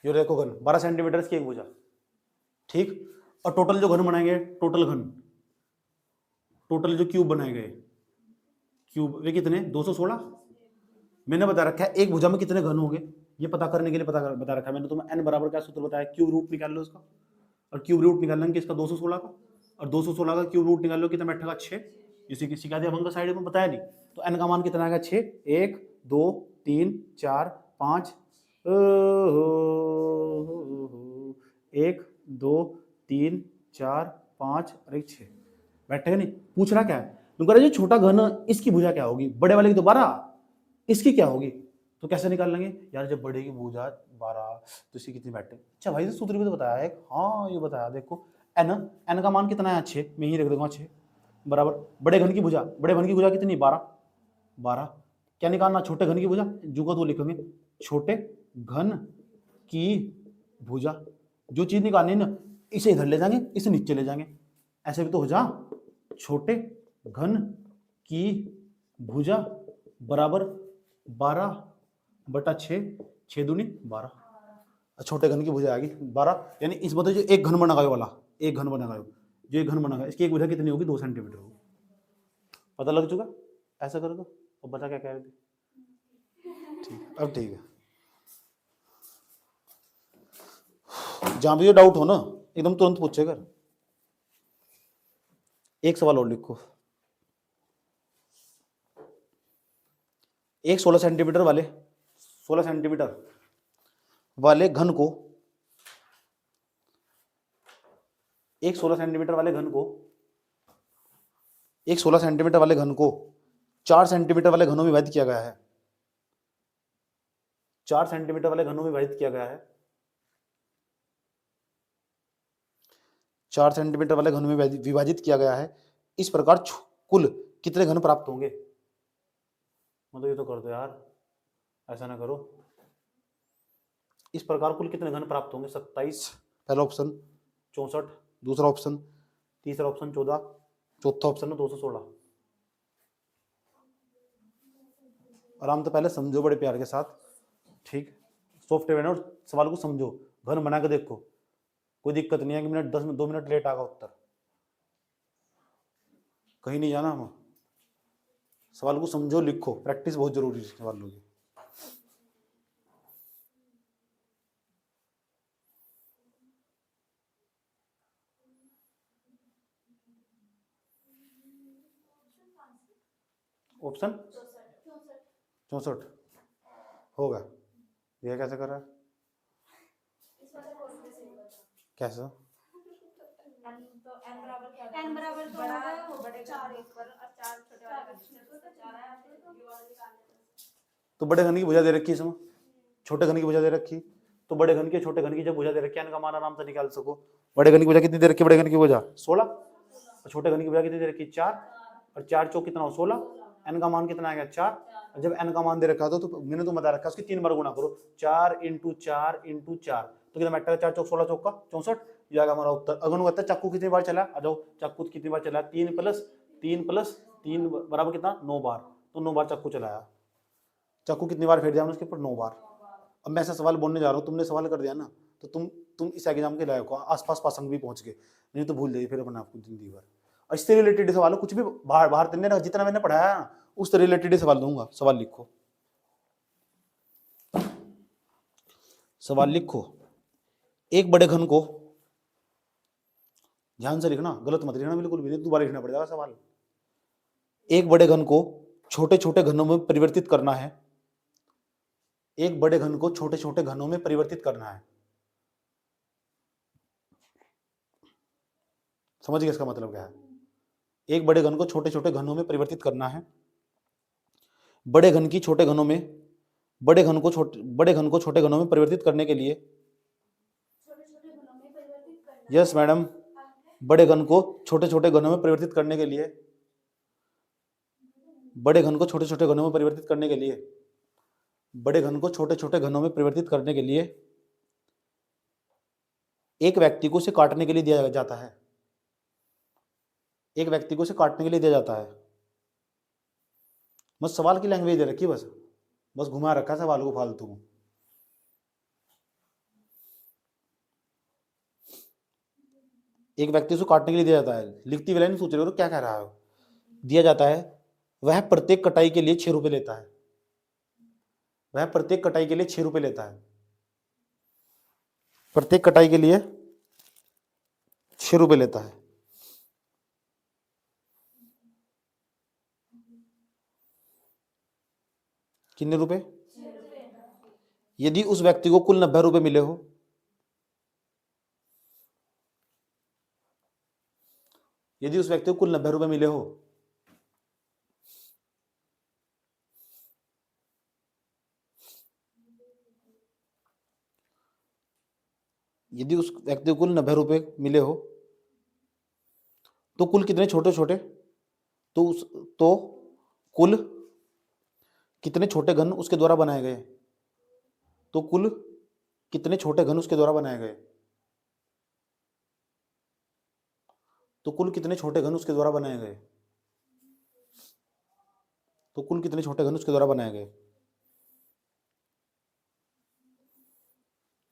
A: ये देखो घन 12 सेंटीमीटर इसकी एक भुजा, ठीक। और टोटल जो घन बनाएंगे, टोटल जो क्यूब बनाए गए, क्यूब वे कितने? 216। मैंने बता रखा है एक भुजा में कितने घन होंगे, ये पता करने के लिए बता रखा है मैंने तुम्हें। n बराबर क्या सूत्र बताया? क्यूब रूट निकाल लो इसका, और क्यूब रूट निकाल लेंगे इसका 216 का, और 216 का क्यूब रूट निकाल लो कितना बैठेगा? 6। इसी की सिखा दिया भंग साइड में, बताया नहीं। तो n का मान कितना आएगा? 6। 1 2 3 4 5 1 2 3 4 5 और 1 6 बैठेगा नहीं। पूछ रहा क्या है? तुम कह रहे जो छोटा घन इसकी भुजा क्या होगी? बड़े वाले की तो 12, इसकी क्या होगी? तो कैसे निकाल लेंगे यार? जब बड़े की भुजा 12 तो इसकी कितनी बैठे? अच्छा भाई, सूत्र भी तो बताया है। हाँ ये बताया, देखो n का मान कितना है? 6। मैं ही रख दूंगा 6 बराबर बड़े घन की भुजा। बड़े घन की भुजा कितनी? 12। क्या निकालना, छोटे घन की भुजा, जो का तो लिखेंगे छोटे घन की भुजा। जो चीज निकालनी है ना, इसे इधर ले जाएंगे, इसे नीचे ले जाएंगे, ऐसे भी तो हो जा। छोटे घन की भुजा बराबर 12/6, 6 दूनी 12। छोटे घन की भुजा आ गई 12, यानी इस बताओ जो एक घन बना वाला, एक घन बना जो एक घन बना, इसकी एक भुजा कितनी होगी, 2 सेंटीमीटर होगी। पता लग चुका, ऐसा कर दो। अब बता क्या कह रहे थे, ठीक, अब ठीक है। जहां भी डाउट हो ना एकदम तुरंत पूछे कर। एक सवाल और लिखो, एक 16 सेंटीमीटर वाले 16 सेंटीमीटर वाले घन को, एक 16 सेंटीमीटर वाले घन को, एक 16 सेंटीमीटर वाले घन को 4 सेंटीमीटर वाले घनों में विभाजित किया गया है। 4 सेंटीमीटर वाले घनों में विभाजित किया गया है। 4 सेंटीमीटर वाले घनों में विभाजित किया गया है। इस प्रकार कुल कितने घन प्राप्त होंगे। मतलब ये तो कर दो यार, ऐसा ना करो। इस प्रकार कुल कितने घन प्राप्त होंगे, 27 पहला ऑप्शन, 64 दूसरा ऑप्शन, तीसरा ऑप्शन 14, चौथा ऑप्शन है 216। आराम तो पहले समझो बड़े प्यार के साथ, ठीक। सॉफ्टवेयर और सवाल को समझो, घन बना के देखो, कोई दिक्कत नहीं है कि मिनट 10 में 2 मिनट लेट आगा उत्तर, कहीं नहीं जाना हम। सवाल को समझो, लिखो, प्रैक्टिस बहुत जरूरी है सवालों की। ऑप्शन 64 होगा, ये कैसे कर रहा है, कैसे, तो बड़े घन की भुजा दे रखी है इसमें, छोटे घन की भुजा दे रखी, तो बड़े घन के छोटे घन की जब भुजा दे रखी है, इनका मान आराम से निकाल सको। बड़े घन की भुजा कितनी दे रखी है, बड़े घन की भुजा 16, और छोटे घन की भुजा कितनी दे रखी है 4, और 4 चौक कितना हो 16, एन का मान कितना आ गया 4। जब एन का मान दे रखा तो मैंने तो बता रखा उसकी 3 बार गुणा करो, 4 × 4 × 4, तो कितना बैठा है 4 चौक 16 चौक का 64, ये आएगा हमारा उत्तर। अगर कहता है चाकू कितनी बार चला, आ जाओ, चाकू कितनी बार चला, 3 + 3 बराबर कितना 9 बार, तो 9 बार चाकू चलाया। चाकू कितनी बार फेर दिया उसके ऊपर 9 बार। अब मैं ऐसा सवाल बोलने जा रहा हूँ, तुमने सवाल कर दिया ना, तो तुम इस एग्जाम के लायक हो, आसपास पासंग भी पहुंच गए, नहीं तो भूल जाइए फिर अपने आपको जिंदगी भर। और इससे रिलेटेड सवाल हो, कुछ भी बाहर तुमने जितना मैंने पढ़ाया ना उससे रिलेटेड सवाल दूंगा। सवाल लिखो, सवाल लिखो। एक बड़े घन को, ध्यान से लिखना, गलत मत लिखना बिल्कुल भी नहीं, दोबारा लिखना पड़ेगा सवाल। एक बड़े घन को छोटे छोटे घनों में परिवर्तित करना है। एक बड़े घन को छोटे छोटे घनों में परिवर्तित करना है। समझ गए इसका मतलब क्या है। एक बड़े घन को छोटे छोटे घनों में परिवर्तित करना है। बड़े घन की छोटे घनों में, बड़े घन को छोटे घनों में परिवर्तित करने के लिए, यस मैडम, बड़े घन को छोटे छोटे घनों में परिवर्तित करने के लिए, बड़े घन को छोटे छोटे घनों में परिवर्तित करने के लिए, बड़े घन को छोटे छोटे घनों में परिवर्तित करने के लिए एक व्यक्ति को उसे काटने के लिए दिया जाता है। एक व्यक्ति को उसे काटने के लिए दिया जाता है। बस सवाल की लैंग्वेज दे रखी, बस घुमा रखा सवाल को फालतू को। एक व्यक्ति को काटने के लिए दिया जाता है, लिखती हुई लाइन सोच रहे हो क्या कह रहा है। दिया जाता है, वह प्रत्येक कटाई के लिए 6 रुपए लेता है। वह प्रत्येक कटाई के लिए 6 रुपए लेता है। प्रत्येक कटाई के लिए 6 रुपए लेता है। कितने रुपए? यदि उस व्यक्ति को कुल 90 रुपए मिले हो, यदि उस व्यक्ति को कुल 90 रुपए मिले हो, यदि उस व्यक्ति को कुल 90 रुपए मिले हो, तो कुल कितने छोटे छोटे, तो कुल कितने छोटे घन उसके द्वारा बनाए गए, तो कुल कितने छोटे घन उसके द्वारा बनाए गए, तो कुल कितने छोटे घन उसके द्वारा बनाए गए, तो कुल कितने छोटे घन उसके द्वारा बनाए गए।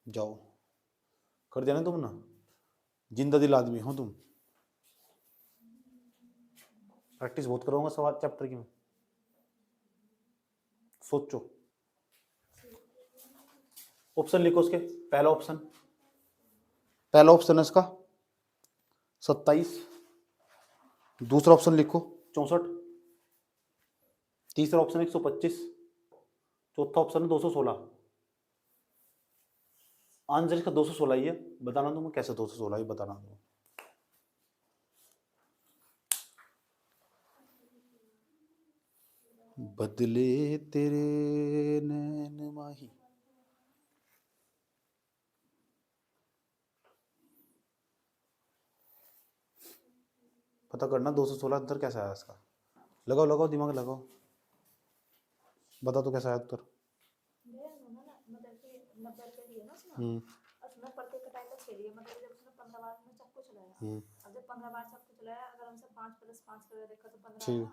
A: जाओ कर दिया ना तुम ना, जिंदा दिल आदमी हो तुम। प्रैक्टिस बहुत करूंगा सवाल चैप्टर की मैं। सोचो, ऑप्शन लिखो उसके। पहला ऑप्शन है इसका 27, दूसरा ऑप्शन लिखो 64, तीसरा ऑप्शन 125, चौथा ऑप्शन है 216। आंसर इसका 216 ही है। बताना दो मैं कैसे 216 ही बताना दो। बदले तेरे नैन माही, पता करना 216 उत्तर कैसा आया इसका। लगाओ लगाओ दिमाग लगाओ, बता तो कैसा आया उत्तर। ठीक,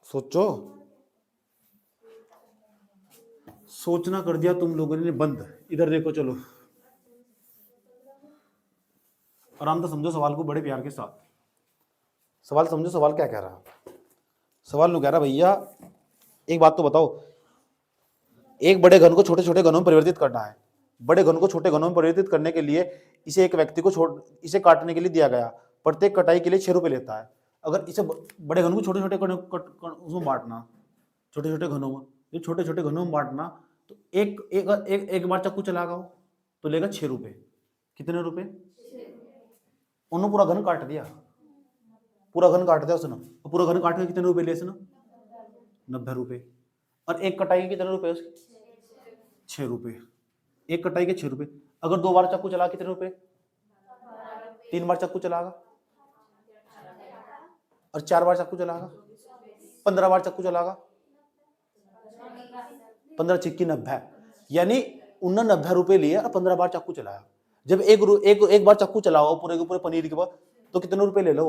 A: सोचो, सोचना कर दिया तुम लोगों ने बंद। इधर देखो, चलो आराम से समझो सवाल को बड़े प्यार के साथ। सवाल समझो, सवाल क्या कह रहा। सवाल नु कह रहा भैया एक बात तो बताओ, एक बड़े घन को छोटे छोटे घनों में परिवर्तित करना है। बड़े घन को छोटे घनों में परिवर्तित करने के लिए इसे एक व्यक्ति को इसे काटने के लिए दिया गया, प्रत्येक कटाई के लिए 6 रुपए लेता है। अगर इसे बड़े घन को छोटे छोटे उसमें बांटना, छोटे छोटे घनों में, ये छोटे छोटे घनों में बांटना, तो एक एक एक, एक बार चाकू चलागा तो लेगा 6 रुपए। कितने रुपए? उन्होंने पूरा घन काट दिया, पूरा घन काट दिया उसने, तो पूरा घन काट के कितने रुपए लिए उसने? 90 रुपए। और एक कटाई के कितने रुपए उसके? 6 रुपए। एक कटाई के 6 रुपए। अगर 2 बार चाकू चला कितने रुपए? 3 बार चाकू चलागा और 4 बार चाकू चलागा, 15 बार चाकू चलागा, 15 छिक्की 90, यानी उन्होंने 90 रुपए लिए और 15 बार चाकू चलाया। जब एक बार चाकू चलाओ पूरे के पूरे पनीर के बाद, तो कितने रुपए ले लो?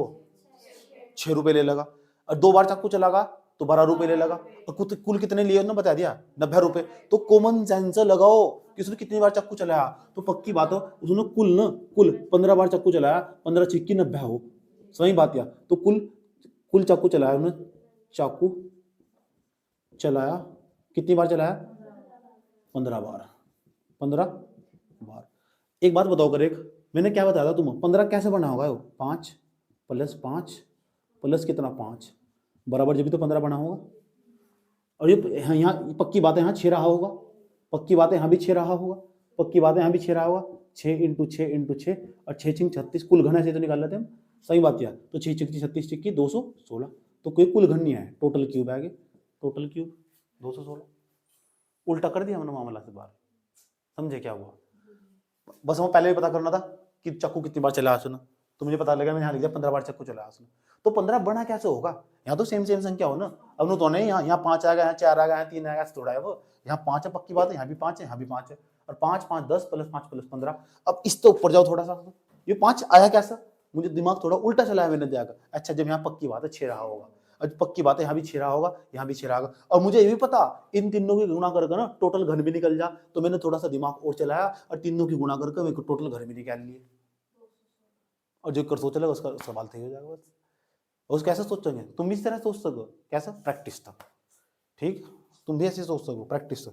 A: 6 रुपए ले लगा। और 2 बार चाकू चलागा तो 12 रुपए ले लगा। और कुल कितने लिए उन्होंने बता दिया, 90 रुपए। तो कॉमन सेंस लगाओ कि उसने कितनी बार चाकू चलाया। तो पक्की बात हो उसने कुल 15 बार चाकू चलाया, 15 छिक्की 90 हो, सही बात या। तो कुल चाकू चलाया उन्होंने, चाकू चलाया कितनी बार चलाया? 15 बार। 15 बार। एक बात बताओ कर, एक मैंने क्या बताया था तुम, 15 कैसे बना होगा? 5 + 5 प्लस कितना 5 बराबर, जब भी तो 15 बना होगा। और ये यहाँ पक्की बात है, यहाँ 6 रहा होगा, पक्की बात है यहाँ भी 6 रहा होगा, पक्की बात है यहाँ भी 6 रहा होगा। 6 × 6 × 6 और 6 × 6 36, कुल घन ऐसे तो निकाल लेते हम, सही बात किया। तो 6 × 6 36 की 216, तो कोई कुल घन नहीं है, टोटल क्यूब है, टोटल क्यूब 216। उल्टा कर दिया हमने मामला से बाहर, समझे क्या हुआ? बस हमें पहले भी पता करना था कि चाकू कितनी बार चला उसने, तो मुझे पता लगा, मैंने यहाँ लिख दिया 15 बार चाकू चलाया उसने। तो 15 बना कैसे होगा? यहाँ तो सेम संख्या हो ना। अब तो नहीं, यहाँ 5 आ गया, यहाँ 4 आ गया, यहाँ 3 आ गया, थोड़ा है वो, यहाँ 5 है, पक्की बात है, यहाँ भी 5 है, यहाँ भी 5 है, और 5 5 10 + 5 + 15। अब इससे ऊपर जाओ थोड़ा सा, ये 5 आया कैसा? मुझे दिमाग थोड़ा उल्टा चलाया मैंने दिया। अच्छा, जब यहाँ पक्की बात है 6 रहा होगा, और पक्की बात है यहाँ भी 6 रहा होगा, यहाँ भी 6 रहा होगा, और मुझे ये भी पता इन तीनों की गुणा करके ना टोटल घन भी निकल जा। तो मैंने थोड़ा सा दिमाग और चलाया और तीनों की गुणा करके मेरे को टोटल घन भी निकाल लिए, और जो कर सोच लेगा उसका सवाल सही हो जाएगा बस। उस कैसे सोचेंगे? तुम भी इस तरह सोच सको, कैसा? प्रैक्टिस था, ठीक, तुम भी ऐसे सोच सको, प्रैक्टिस।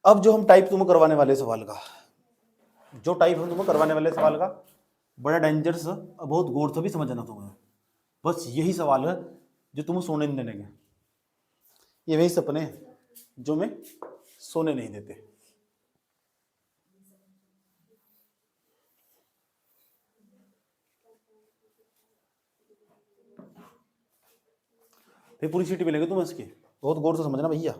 A: अब जो हम टाइप तुम्हें करवाने वाले सवाल का, जो टाइप हम तुम्हें करवाने वाले सवाल का बड़ा डेंजरस, बहुत गौर से भी समझना तुम्हें। बस यही सवाल है जो तुम्हें सोने नहीं देंगे। ये वही सपने हैं जो मैं सोने नहीं देते। फिर पूरी सीटी मिलेगी तुम्हें इसकी, बहुत गौर से समझना भैया।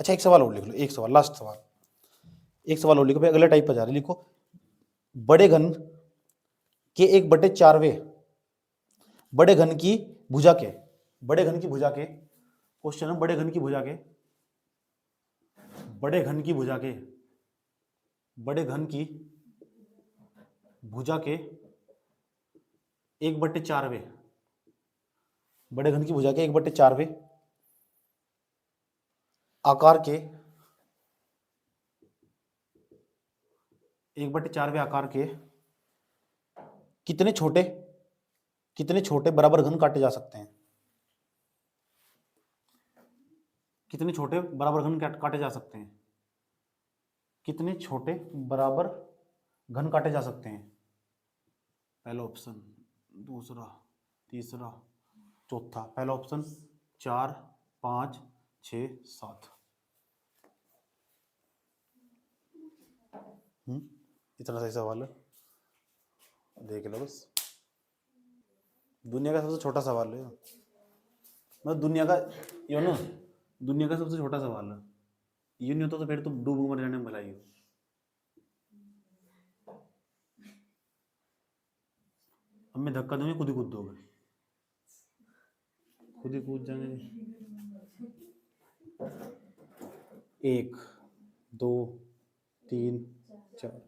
A: अच्छा एक सवाल और लिख लो, एक सवाल, लास्ट सवाल, एक सवाल और लिखो भाई, अगले टाइप पर जा रहे। लिखो बड़े घन के 1/4वें, बड़े घन की भुजा के, बड़े घन की भुजा के, क्वेश्चन है बड़े घन की भुजा के, बड़े घन की भुजा के, बड़े घन की भुजा के 1/4वें, बड़े घन की भुजा के 1/4वें आकार के, 1/4वें आकार के कितने छोटे, कितने छोटे बराबर घन काटे जा सकते हैं? कितने छोटे बराबर घन काटे जा सकते हैं? कितने छोटे बराबर घन काटे जा सकते हैं? पहला ऑप्शन, दूसरा, तीसरा, चौथा। पहला ऑप्शन 4, 5, 6, 7। इतना सही सवाल है, देख लो बस। दुनिया का सबसे छोटा सवाल है, मतलब दुनिया का, ये ना दुनिया का सबसे छोटा सवाल है। ये नहीं होता तो फिर तुम डूब मर जाने में भलाई हो। अब मैं धक्का दूंगी, खुद ही कूद दोगे, खुद ही कूद जाएंगे। 1, 2, 3, 4,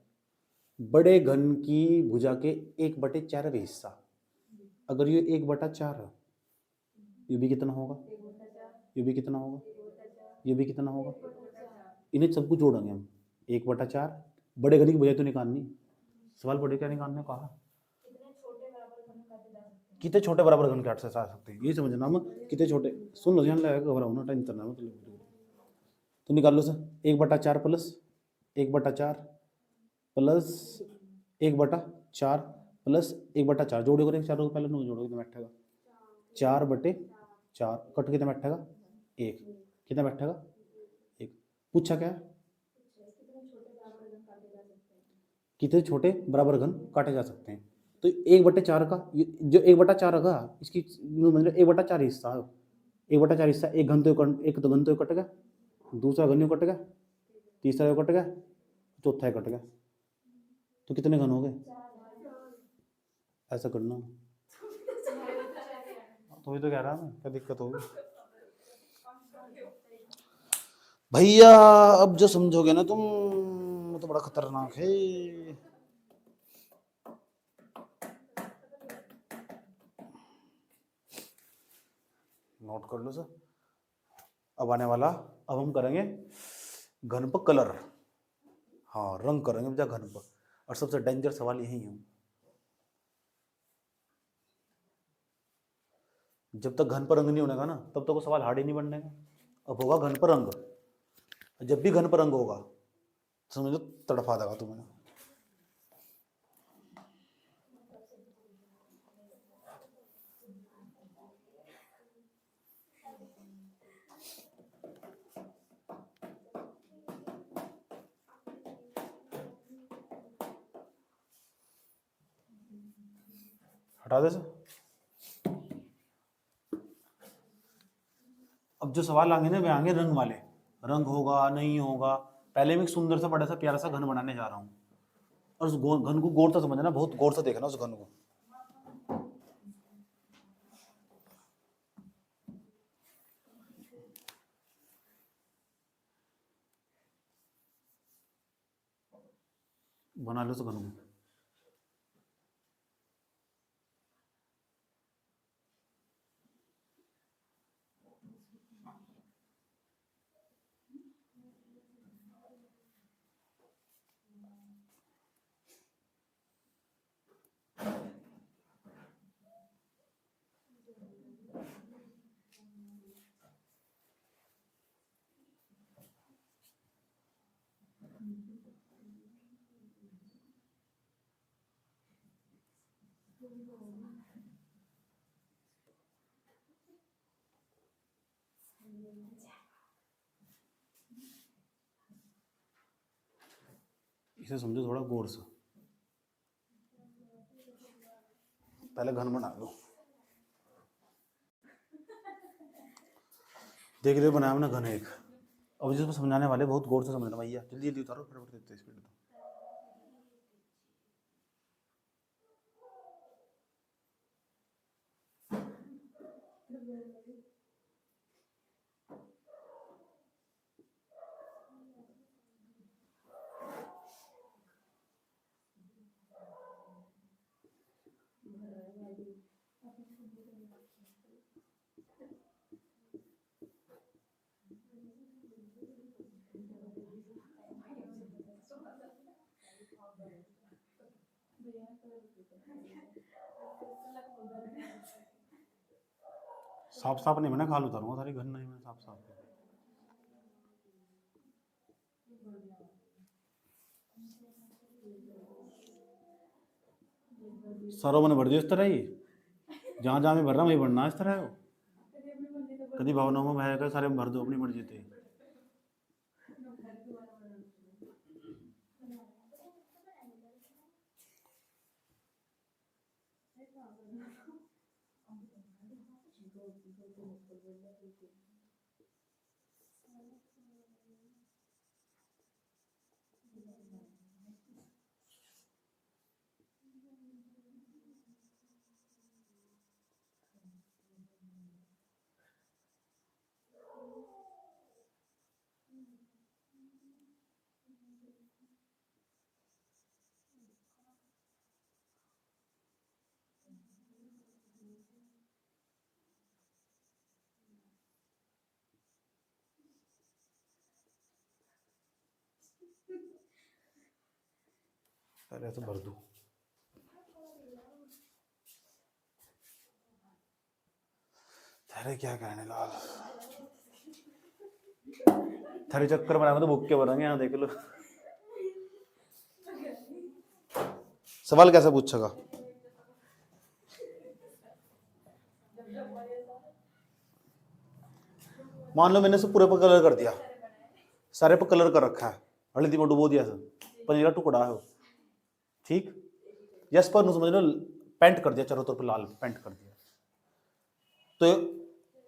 A: बड़े घन की भुजा के 1/4वें हिस्सा, अगर ये 1/4 है, ये भी कितना होगा, ये भी कितना होगा, ये भी कितना होगा, इन्हें सबको जोड़ेंगे हम। 1/4, बड़े घन की भुजा तो निकालनी, सवाल पढ़े क्या निकालने कहा, कितने छोटे बराबर घन काट से आ सकते हैं, ये समझना हम कितने छोटे। सुन लो ध्यान लगा, घबराओ ना, टेंशन ना मतलब। तो निकाल लो सर, 1/4 प्लस 1/4 प्लस 1/4 प्लस 1/4, जोड़ो करें 4 को, पहले नो जोड़ो, कितना बैठेगा 4/4, कट कितना बैठेगा 1, कितना बैठेगा 1। पूछा क्या, कितने छोटे बराबर घन काटे जा सकते हैं। तो 1/4 का जो 1/4 का इसकी मतलब 1/4 हिस्सा, 1/4 हिस्सा, एक घन तो एक तो घन तो कट गया, दूसरा घन कट गया, तीसरा कट गया, चौथा कट गया, तो कितने घन हो गए, ऐसा करना। तो ये तो कह रहा मैं, क्या दिक्कत होगी भैया, अब जो समझोगे ना तुम तो बड़ा खतरनाक है। नोट कर लो सर, अब आने वाला, अब हम करेंगे घन पर कलर, हाँ रंग करेंगे भैया घन पर, और सबसे डेंजर सवाल यही है। जब तक घन पर रंग नहीं होगा ना, तब तक वो सवाल हार्ड ही नहीं बनने का। अब होगा घन पर रंग, जब भी घन पर रंग होगा तो समझ लो तड़फा देगा तुम्हें। हटा दे सर। अब जो सवाल आएंगे ना वे आएंगे रंग वाले, रंग होगा नहीं होगा। पहले मैं एक सुंदर सा बड़ा सा प्यारा सा घन बनाने जा रहा हूँ, और उस घन को गौर से समझना, बहुत गौर से देखना उस घन को। बना लो उस घन को। इसे समझो थोड़ा गौर से, पहले घन बना लो। देख रहे हो बनाया हमने घन एक। अब जिसको समझाने वाले बहुत गौर से समझना भैया, जल्दी जल्दी उतारो, फटाफट देते स्पीड दो। साफ साफ नहीं, मैंने खाल उतारूंगा सारी, घन नहीं, मैं साफ साफ। सरों मैंने भर दियो इस तरह ही, जहां जहां मैं भर रहा हूँ वही भरना इस तरह। कभी भावनाओं में भय कर सारे भर दो अपनी मर्जी से। पहले तो भर दूं। तेरे क्या कहने लाल, थारे चक्कर बनाए तो भूख के भरेंगे। यहाँ देख लो सवाल कैसे पूछेगा। मान लो मैंने सब पूरे पर कलर कर दिया, सारे पर कलर कर रखा है, हल्दी में डुबो दिया, सब पनीर का टुकड़ा है, ठीक। यस पर समझ लो पेंट कर दिया, चारों तरफ लाल पेंट कर दिया। तो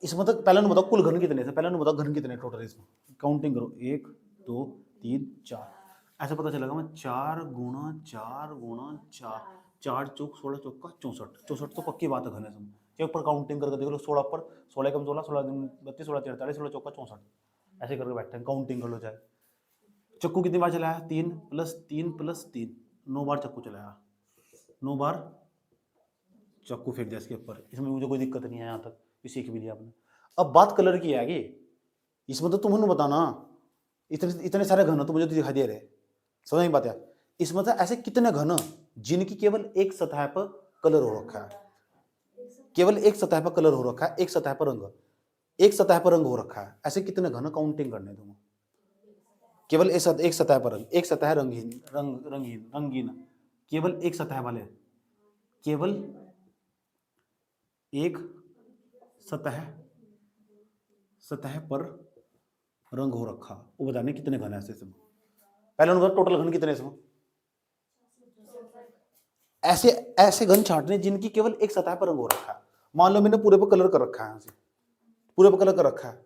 A: इसमें तक पहले बताओ कुल घन कितने थे, पहले बताओ घन कितने टोटल इसमें, काउंटिंग करो 1 2 3 4, ऐसा पता चलेगा। मैं 4 गुणा 4 गुणा 4, 4 चौक 16 चौका 64, 64 तो पक्की बात है घन है। चाहे ऊपर काउंटिंग करके देख लो, 16 पर 16 कम 16, 16 32, 16 43, 16 चौका 64, ऐसे करके बैठे हैं, काउंटिंग कर लो। चाहे चक्कू कितनी बार चलाया, 3 + 3 + 3, 9 बार चक्कू चलाया, 9 बार चक्कू फेंक दिया इसके ऊपर। इसमें मुझे कोई दिक्कत नहीं है, यहाँ तक भी सीख भी लिया आपने। अब बात कलर की है, इसमें तो तुम्हें बताना, इतने सारे घन तो मुझे तो दिखाई दे रहे, समझ नहीं बात है। इसमें तो ऐसे कितने घन जिनकी केवल एक सतह पर कलर हो रखा है, केवल एक सतह पर कलर हो रखा है, एक सतह पर रंग, एक सतह पर रंग हो रखा है, ऐसे कितने घन काउंटिंग करने तुम्हें। केवल एक सतह पर रंग, एक सतह रंगीन रंगीन, केवल एक सतह वाले, केवल एक सतह पर रंग हो रखा, वो बताने कितने घन है ऐसे इसमें। पहले उनका टोटल घन कितने इसमें, ऐसे ऐसे घन छांटने जिनकी केवल एक सतह पर रंग हो रखा है। मान लो मैंने पूरे पर कलर कर रखा है, पूरे पर कलर कर रखा है,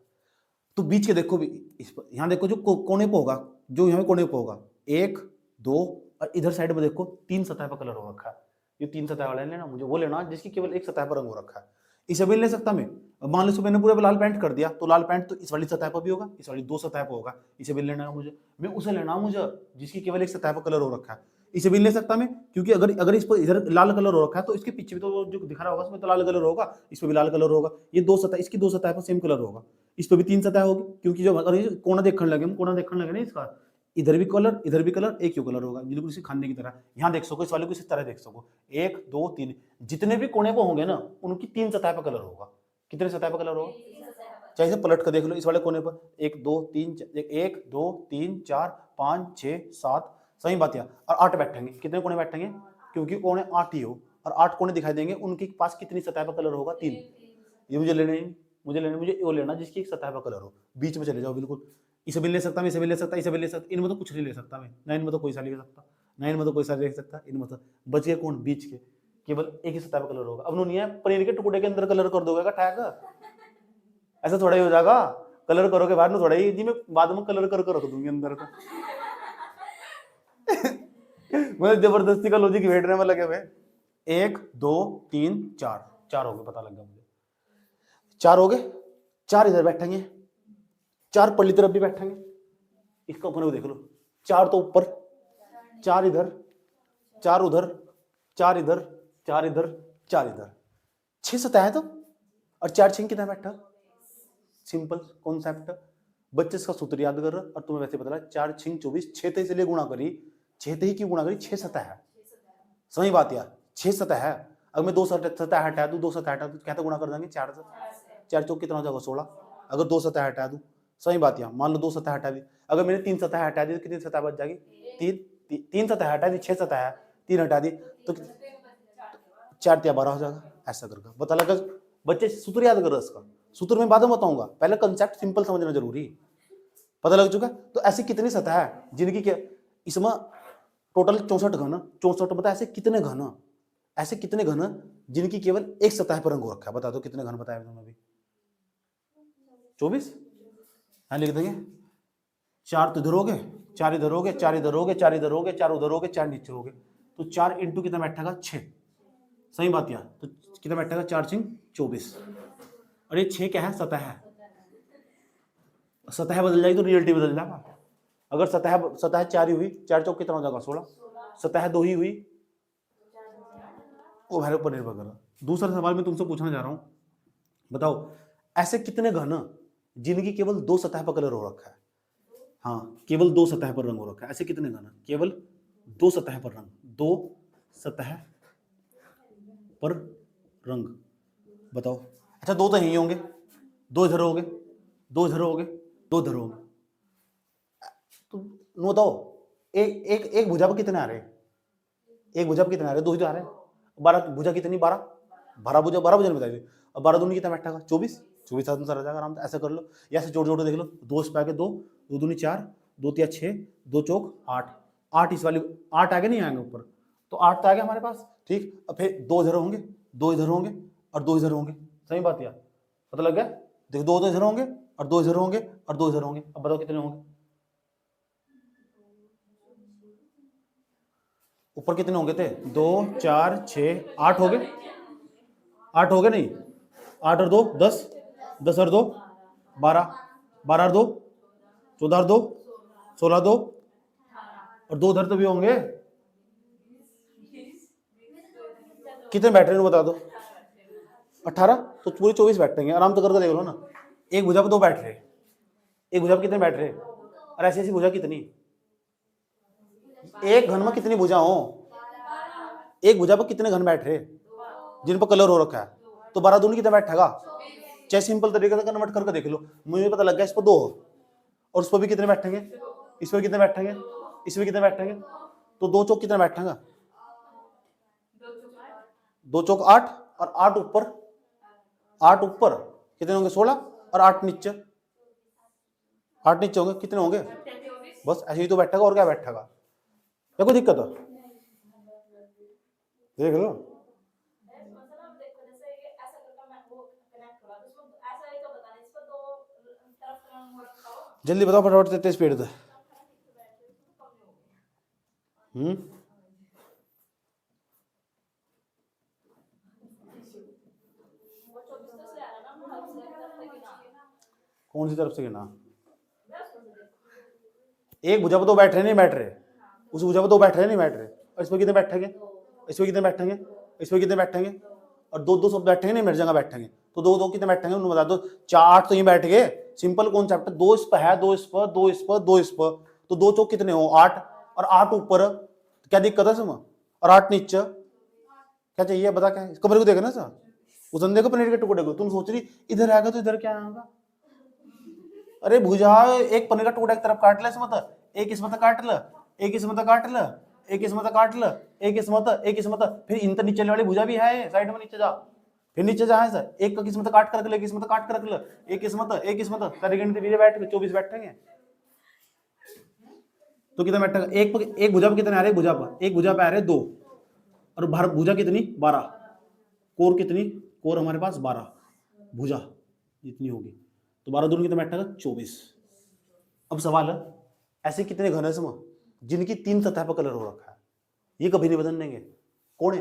A: तो बीच के देखो भी, इस पर यहाँ देखो जो कोने पर होगा, जो यहाँ कोने पर होगा 1 2, और इधर साइड में देखो 3 सतह पर कलर हो रखा है। ये 3 सतह वाला लेना, मुझे वो लेना जिसकी केवल एक सतह पर रंग हो रखा है। इसे भी ले सकता मैं, मान लो मैंने पूरे पर लाल पेंट कर दिया, तो लाल पेंट तो इस वाली सतह पर भी होगा, इस वाली 2 सतह पर होगा। इसे भी लेना है मुझे, मैं उसे लेना मुझे जिसकी केवल एक सतह पर कलर हो रखा है। इसे भी ले सकता मैं, क्योंकि अगर इस पर इधर लाल कलर हो रखा है तो इसके पीछे भी तो जो दिख रहा होगा उसमें तो लाल कलर होगा, इस पर भी लाल कलर होगा। ये 2 सतह, इसकी 2 सतह पर सेम कलर होगा, इस पर भी 3 सतह होगी, क्योंकि जो अगर कोना देखने लगे, हम कोना देखने लगे ना इसका, इधर भी कलर इधर भी कलर, एक ही कलर होगा, बिल्कुल इसे खाने की तरह। यहाँ देख सको, इस वाले को इस तरह देख सको, 1 2 3, जितने भी कोने पर होंगे ना उनकी 3 सतह पर कलर होगा। कितने सतह पर कलर होगा, चाहे इसे पलट कर देख लो इस वाले कोने पर, 1 2 3 1 2 3 4 5 6 7, सही बात है। और 8 बैठेंगे, कितने कोने बैठेंगे, क्योंकि कोने 8 ही हो और 8 कोने दिखाई देंगे, उनके पास कितनी सतह पर कलर होगा, 3। ये मुझे लेने मुझे वो लेना जिसकी एक सतह पर कलर हो। बीच में चले जाओ बिल्कुल, इसे भी ले सकता मैं, इसे भी ले सकता, इसे भी ले सकता, इनमें तो कुछ नहीं ले सकता मैं, ना इनमें तो कोई सा ले सकता, ना इनमें तो कोई सा ले सकता, इनमें तो बच गए कौन, बीच के, केवल एक ही सतह पर कलर होगा। अब नहीं है पनीर के टुकड़े के अंदर कलर कर दोगे टैग, ऐसा थोड़ा ही हो जाएगा, कलर करोगे बाद में थोड़ा ही जी, मैं बाद में कलर कर रख दूंगी अंदर को। मतलब जबरदस्ती का लॉजिक भेटने में लगे हुए। 1 2 3 4 हो गए, पता लग गया मुझे, 4 हो गए। 4 इधर बैठेंगे, 4 पल्ली तरफ भी बैठेंगे, इसका ऊपर देख लो, 4 तो ऊपर, 4 इधर, 4 उधर, 4 इधर, 4 इधर, 4 इधर, 6 सतह है तो, और 4 6 कितना बैठा, सिंपल कॉन्सेप्ट। बच्चे इसका सूत्र याद कर, और तुम्हें वैसे पता है 4 6 24, 6 से इसलिए गुणा करी, 6 ही क्यों गुणा करी, 6 सतह है, सही बात यार, 6 सतह है। अगर मैं 2 सतह हटा दूं, 2 सतह हटा दूं, क्या गुणा कर देंगे, 4 से, 4 चौक कितना हो जाएगा, 16। अगर 2 सतह हटा दूं, सही बात यार, मान लो 2 सतह हटा दी, अगर मैंने 3 सतह हटा दी तो कितनी सतह बच जाएगी, 3 सतह हटा दी, 6 सतह है, 3 हटा दी तो 4 या 12 हो जाएगा, ऐसा करके पता लगा। बच्चे सूत्र याद करो, इसका सूत्र मैं बाद में बताऊंगा, पहले कंसेप्ट सिंपल समझना जरूरी, पता लग चुका। तो ऐसी कितनी सतह है जिनकी क्या, इसमें टोटल 64 घन, 64 मतलब ऐसे कितने घन जिनकी केवल एक सतह पर रंग हो रखा है, बता दो कितने घन बताया तुमने अभी, 24, हाँ लिख देंगे। 4 तो इधर हो गए, 4 इधर हो गए, 4 इधर हो गए, 4 इधर हो गए, 4 उधर हो गए, 4 नीचे हो गए, तो 4 इंटू कितना बैठेगा, 6, सही बात यार, तो कितना बैठेगा, 4 6 24, और ये 6 क्या है, सतह है, सतह बदल जाएगी तो रियलिटी बदल जाएगा। अगर सतह 4 ही हुई, 4 चौक कितना हो जाएगा, 16, सतह 2 ही हुई, वो मेरे ऊपर निर्भर करा। दूसरा सवाल मैं तुमसे पूछना चाह रहा हूं, बताओ ऐसे कितने घन जिनकी केवल 2 सतह पर कलर हो रखा है, हाँ केवल 2 सतह पर रंग हो रखा है, ऐसे कितने घन, केवल 2 सतह पर रंग, 2 सतह पर रंग, बताओ। अच्छा 2 तो यही होंगे, 2 इधर होंगे, 2 इधर होंगे, 2 इधर होंगे, तो बताओ एक भुजा पर कितने आ रहे हैं, एक भुजा पर कितने आ रहे हैं, 2 ही तो आ रहे हैं, 12 भुजा कितनी, 12 भुजा, 12 भुजा बताइए, अब 12 दूनी कितना बैठेगा, 24 अनुसार आ जाएगा आराम से, ऐसा कर लो, या से जोड़ देख लो, 2 इस पे आगे 2 2 दूनी 4, 2 तिया 6, 2 चौक 8, 8 इस वाली 8 आगे नहीं आएंगे ऊपर, तो 8 तो आ गया हमारे पास, ठीक। अब फिर 2 इधर होंगे, 2 इधर होंगे और 2 इधर होंगे, सही बात यार, पता लग गया, देखो 2 तो इधर होंगे और 2 इधर होंगे और 2 इधर होंगे, अब बताओ कितने होंगे, ऊपर कितने होंगे थे, 2 4 6 8 हो गए, 8 हो गए नहीं, 8 और 2 10, 10 और 2 12, 12 और 2 14 और 2 16, 2 और 2 उधर तो भी होंगे, कितने बैठ रहे हैं बता दो, 18, तो पूरे 24 बैठेंगे, आराम तो करके देख लो ना। एक भुजा पर 2 बैठ रहे, एक भुजा पर कितने बैठ रहे, और ऐसी ऐसी भुजा कितनी, एक घन में कितनी भुजा हो, एक भुजा पर कितने घन बैठ रहे जिन पर कलर हो रखा है, तो 12 दूनी कितना बैठेगा, चाहे सिंपल तरीके से कन्वर्ट करके देख लो, मुझे पता लग गया इस पर 2 और उस पर भी कितने बैठेंगे, इस पर कितने बैठेंगे, इस पर कितने बैठेंगे, तो 2 चौक कितने बैठेगा, 2 चौक 8 और 8 ऊपर, 8 ऊपर कितने होंगे, 16 और 8 नीचे, 8 नीचे होंगे, कितने होंगे, बस ऐसे ही तो बैठेगा, और क्या बैठेगा, देखो दिक्कत है, देख लो जल्दी बताओ फटाफट, तेज स्पीड से, कौन सी तरफ से गिना, एक भुजा पर 2 बैठ रहे नहीं बैठ रहे, उस भुजा पर 2 बैठ रहे नहीं बैठ रहे, और इस पर कितने बैठेंगे, इस पर कितने बैठेंगे, इस पर कितने बैठेंगे, और 2 सब बैठेंगे नहीं, मेरी जगह बैठेंगे, तो 2 कितने बैठेंगे उन्हें बता दो, 4 8 तो ये बैठ गए, सिंपल कॉन्सेप्ट, 2 इस पर है, 2 इस पर, 2 इस पर, 2 इस पर, तो 2 चौक कितने हो 8 और 8 ऊपर, क्या दिक्कत है इसमें, और 8 नीचे, क्या चाहिए बता, क्या कमरे को देखना सर, उस अंधे को पनीर के टुकड़े को, तुम सोच रही इधर आएगा तो इधर क्या आएगा, अरे भुजा एक पनीर का टुकड़ा एक तरफ काट ले, इसमें एक इसमें काट ल, एक इसमें काट ल, एक इसमें काट ल, एक इसमें फिर इन नीचे वाली भुजा भी है साइड में, नीचे जा, फिर नीचे जा है सर, एक किस्मत काट कर रख ले, एक किस्मत काट कर रख ले, एक किस्मत सारी गिनती वीरे बैठ के 24 बैठेंगे तो कितना बैठेगा, एक भुजा पे कितने आ रहे, भुजा पर एक भुजा पे आ रहे 2 और बाहर भुजा कितनी 12, कोर कितनी, कोर हमारे पास 12, भुजा जितनी होगी तो 12 दूनी कितना बैठेगा 24। अब सवाल है ऐसे कितने घन है इसमें जिनकी 3 सतह पर कलर हो रखा है, ये कभी नहीं बदलनेंगे। कोने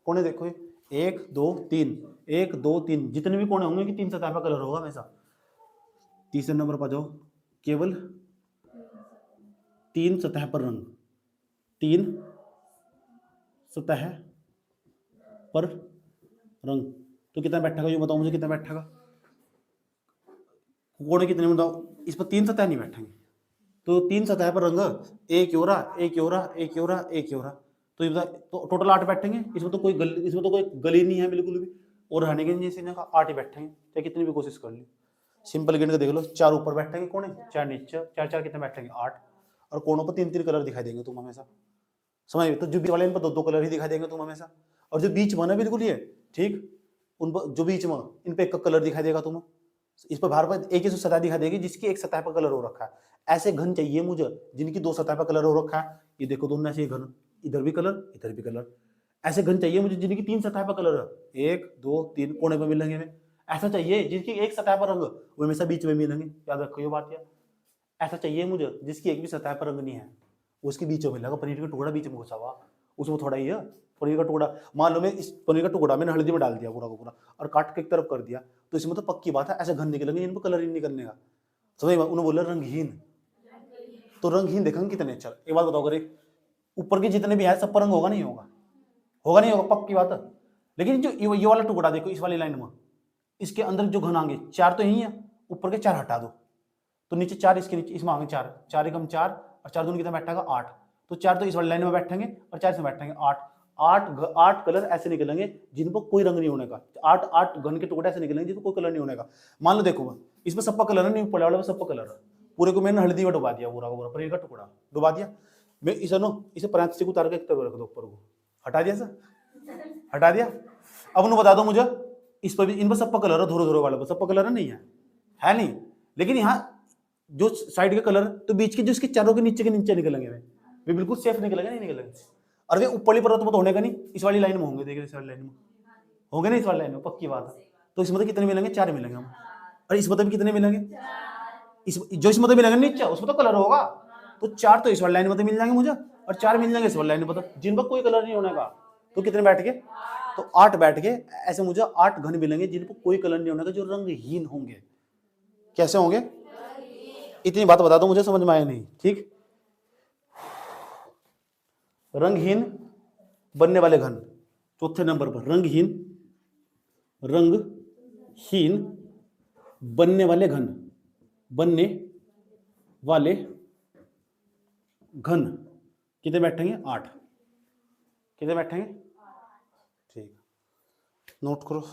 A: कोने देखो, 1 2 3 1 2 3 जितने भी कोने होंगे कि 3 सतह पर कलर होगा हमेशा। तीसरे नंबर पर जाओ, केवल 3 सतह पर रंग, 3 सतह पर रंग तो कितना बैठेगा, ये बताओ मुझे कितना बैठेगा, कोने कितने बताओ, इस पर 3 सतह नहीं बैठेंगे तो 3 सतह पर रंग, एक योरा एक योरा एक योरा एक योरा तो ये तो टोटल 8 बैठेंगे। इसमें तो कोई गली नहीं है बिल्कुल भी, और रहने के जैसे 8 ही बैठेंगे, चाहे कितनी भी कोशिश कर ली। सिंपल गिन के देख लो, 4 ऊपर बैठेंगे कोने, 4 नीचे, 4 कितने बैठेंगे 8, और कोनों पर 3 कलर दिखाई देंगे तुम हमेशा, समझ तो जो बीच वाले इन पर 2 कलर ही दिखाई देंगे तुम हमेशा, और जो बीच में ना बिल्कुल ये ठीक, उन पर जो बीच में इन पे एक कलर दिखाई देगा तुम्हें, इस पर बाहर पर एक ही सतह दिखाई देगी जिसकी एक सतह पर कलर हो रखा है। ऐसे घन चाहिए मुझे जिनकी 2 सतह पर कलर हो रखा है, ये देखो दोनों ऐसे घन, इधर भी कलर इधर भी कलर। ऐसे घन चाहिए मुझे जिनकी 3 सतह पर कलर है, 1 2 3 कोने पर मिलेंगे में। ऐसा चाहिए जिसकी एक सतह पर रंग वो हमेशा बीच में मिलेंगे, याद रखो ये बात यार। ऐसा चाहिए मुझे जिसकी एक भी सतह पर रंग नहीं है, उसके बीच में मिलेगा, पनीर का टुकड़ा बीच में घुसा हुआ, उसमें थोड़ा ही है पनीर का टुकड़ा, मान लो मैं इस पनीर का टुकड़ा मैंने हल्दी में डाल दिया पूरा का पूरा और काट के एक तरफ कर दिया, तो इसमें तो पक्की बात है ऐसे घन निकलेंगे, इन पर कलर ही नहीं निकलने का। समझ, उन्होंने बोला रंगहीन, तो रंगहीन देखेंगे कितने अच्छा। एक बात बताओ, अगर ऊपर के जितने भी है सब पर रंग होगा नहीं होगा, होगा नहीं होगा, पक्की बात है। लेकिन जो ये वाला टुकड़ा देखो, इस वाली लाइन में इसके अंदर जो घन आएंगे 4 तो यही है, ऊपर के 4 हटा दो तो नीचे 4, इसके नीचे इसमें आएंगे 4, 4 एकम 4 और 4 दूनी कितना बैठेगा 8, तो 4 तो इस वाली लाइन में बैठेंगे और 4 इसमें बैठेंगे 8 कलर ऐसे निकलेंगे जिन पर कोई रंग नहीं होने का, 8 घन के टुकड़े ऐसे निकलेंगे जिन पर कोई कलर नहीं होने का। मान लो देखो इसमें सबका कलर है, नहीं पड़े वाले सबका कलर है, पूरे को मैंने हल्दी में डुबा दिया, पूरा पूरा पनीर का टुकड़ा डुबा दिया, मैं इसे पैरेंथेसिस को उतार के एक तरफ रख दो, ऊपर को हटा दिया सर, हटा दिया। अब उन्हें बता दो मुझे इस पर भी, इन पर सबका कलर है, धोरो धोरो वाले पर सबका कलर है, नहीं है नहीं, लेकिन यहाँ जो साइड के कलर तो बीच के जो इसके चारों के नीचे निकलेंगे वे बिल्कुल सेफ निकलेंगे, नहीं निकलेंगे। और वे ऊपरली परत में तो होने का नहीं, इस वाली लाइन में होंगे, देखिए इस वाली लाइन में होंगे ना, इस वाली लाइन में पक्की बात है। तो इसमें तो कितने मिलेंगे 4 मिलेंगे हम, और इसमें तो भी कितने मिलेंगे, जो इसमें तो मिलेंगे नीचे उसमें तो कलर होगा, तो 4 तो इस वाली लाइन में तो मिल जाएंगे मुझे और 4 मिल जाएंगे इस वाली लाइन में, तो जिन पर कोई कलर नहीं होने का। तो कितने बैठ गए, तो 8 बैठ गए। ऐसे मुझे 8 घन मिलेंगे जिन पर कोई कलर नहीं होने का, जो रंगहीन होंगे। कैसे होंगे, इतनी बात बता दो मुझे, समझ में आया नहीं, ठीक। रंगहीन बनने वाले घन, चौथे नंबर पर रंगहीन बनने वाले घन, बनने वाले घन कितने बैठेंगे 8, कितने बैठेंगे, ठीक, नोट करो।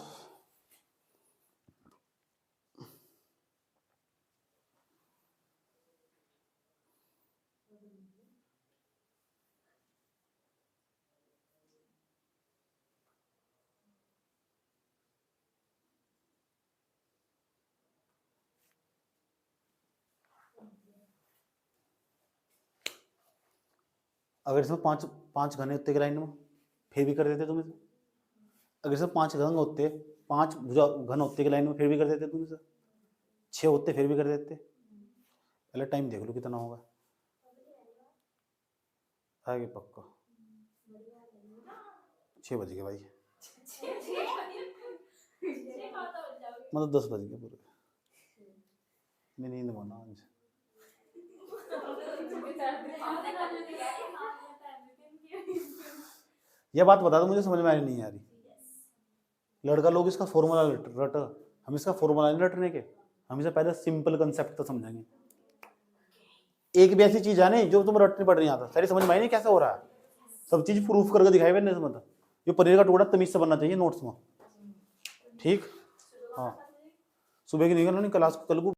A: अगर इसमें 5 घने होते के लाइन में फिर भी कर देते तुम इसे, अगर इसमें 5 घन होते, 5 घन होते के लाइन में फिर भी कर देते तुम इसे, 6 होते फिर भी कर देते। पहले टाइम देख लो कितना होगा, आगे पक्का 6 बज गए भाई, मतलब 10 बज गए पूरे, मैं नींद माना आज। यह बात बता दो मुझे, समझ में आई नहीं आ रही। लड़का लोग इसका फॉर्मूला रट, हम इसका फॉर्मूला नहीं रटने के, हम इसे पहले सिंपल कंसेप्ट तो समझेंगे। एक भी ऐसी चीज है नहीं जो तुम रटने पड़ नहीं आता, सारी समझ में आई नहीं कैसे हो रहा है, सब चीज प्रूफ करके दिखाई मैंने, मतलब ये पनीर का टुकड़ा तमीज से बनना चाहिए नोट्स में, ठीक। हाँ सुबह की निकल क्लास कल को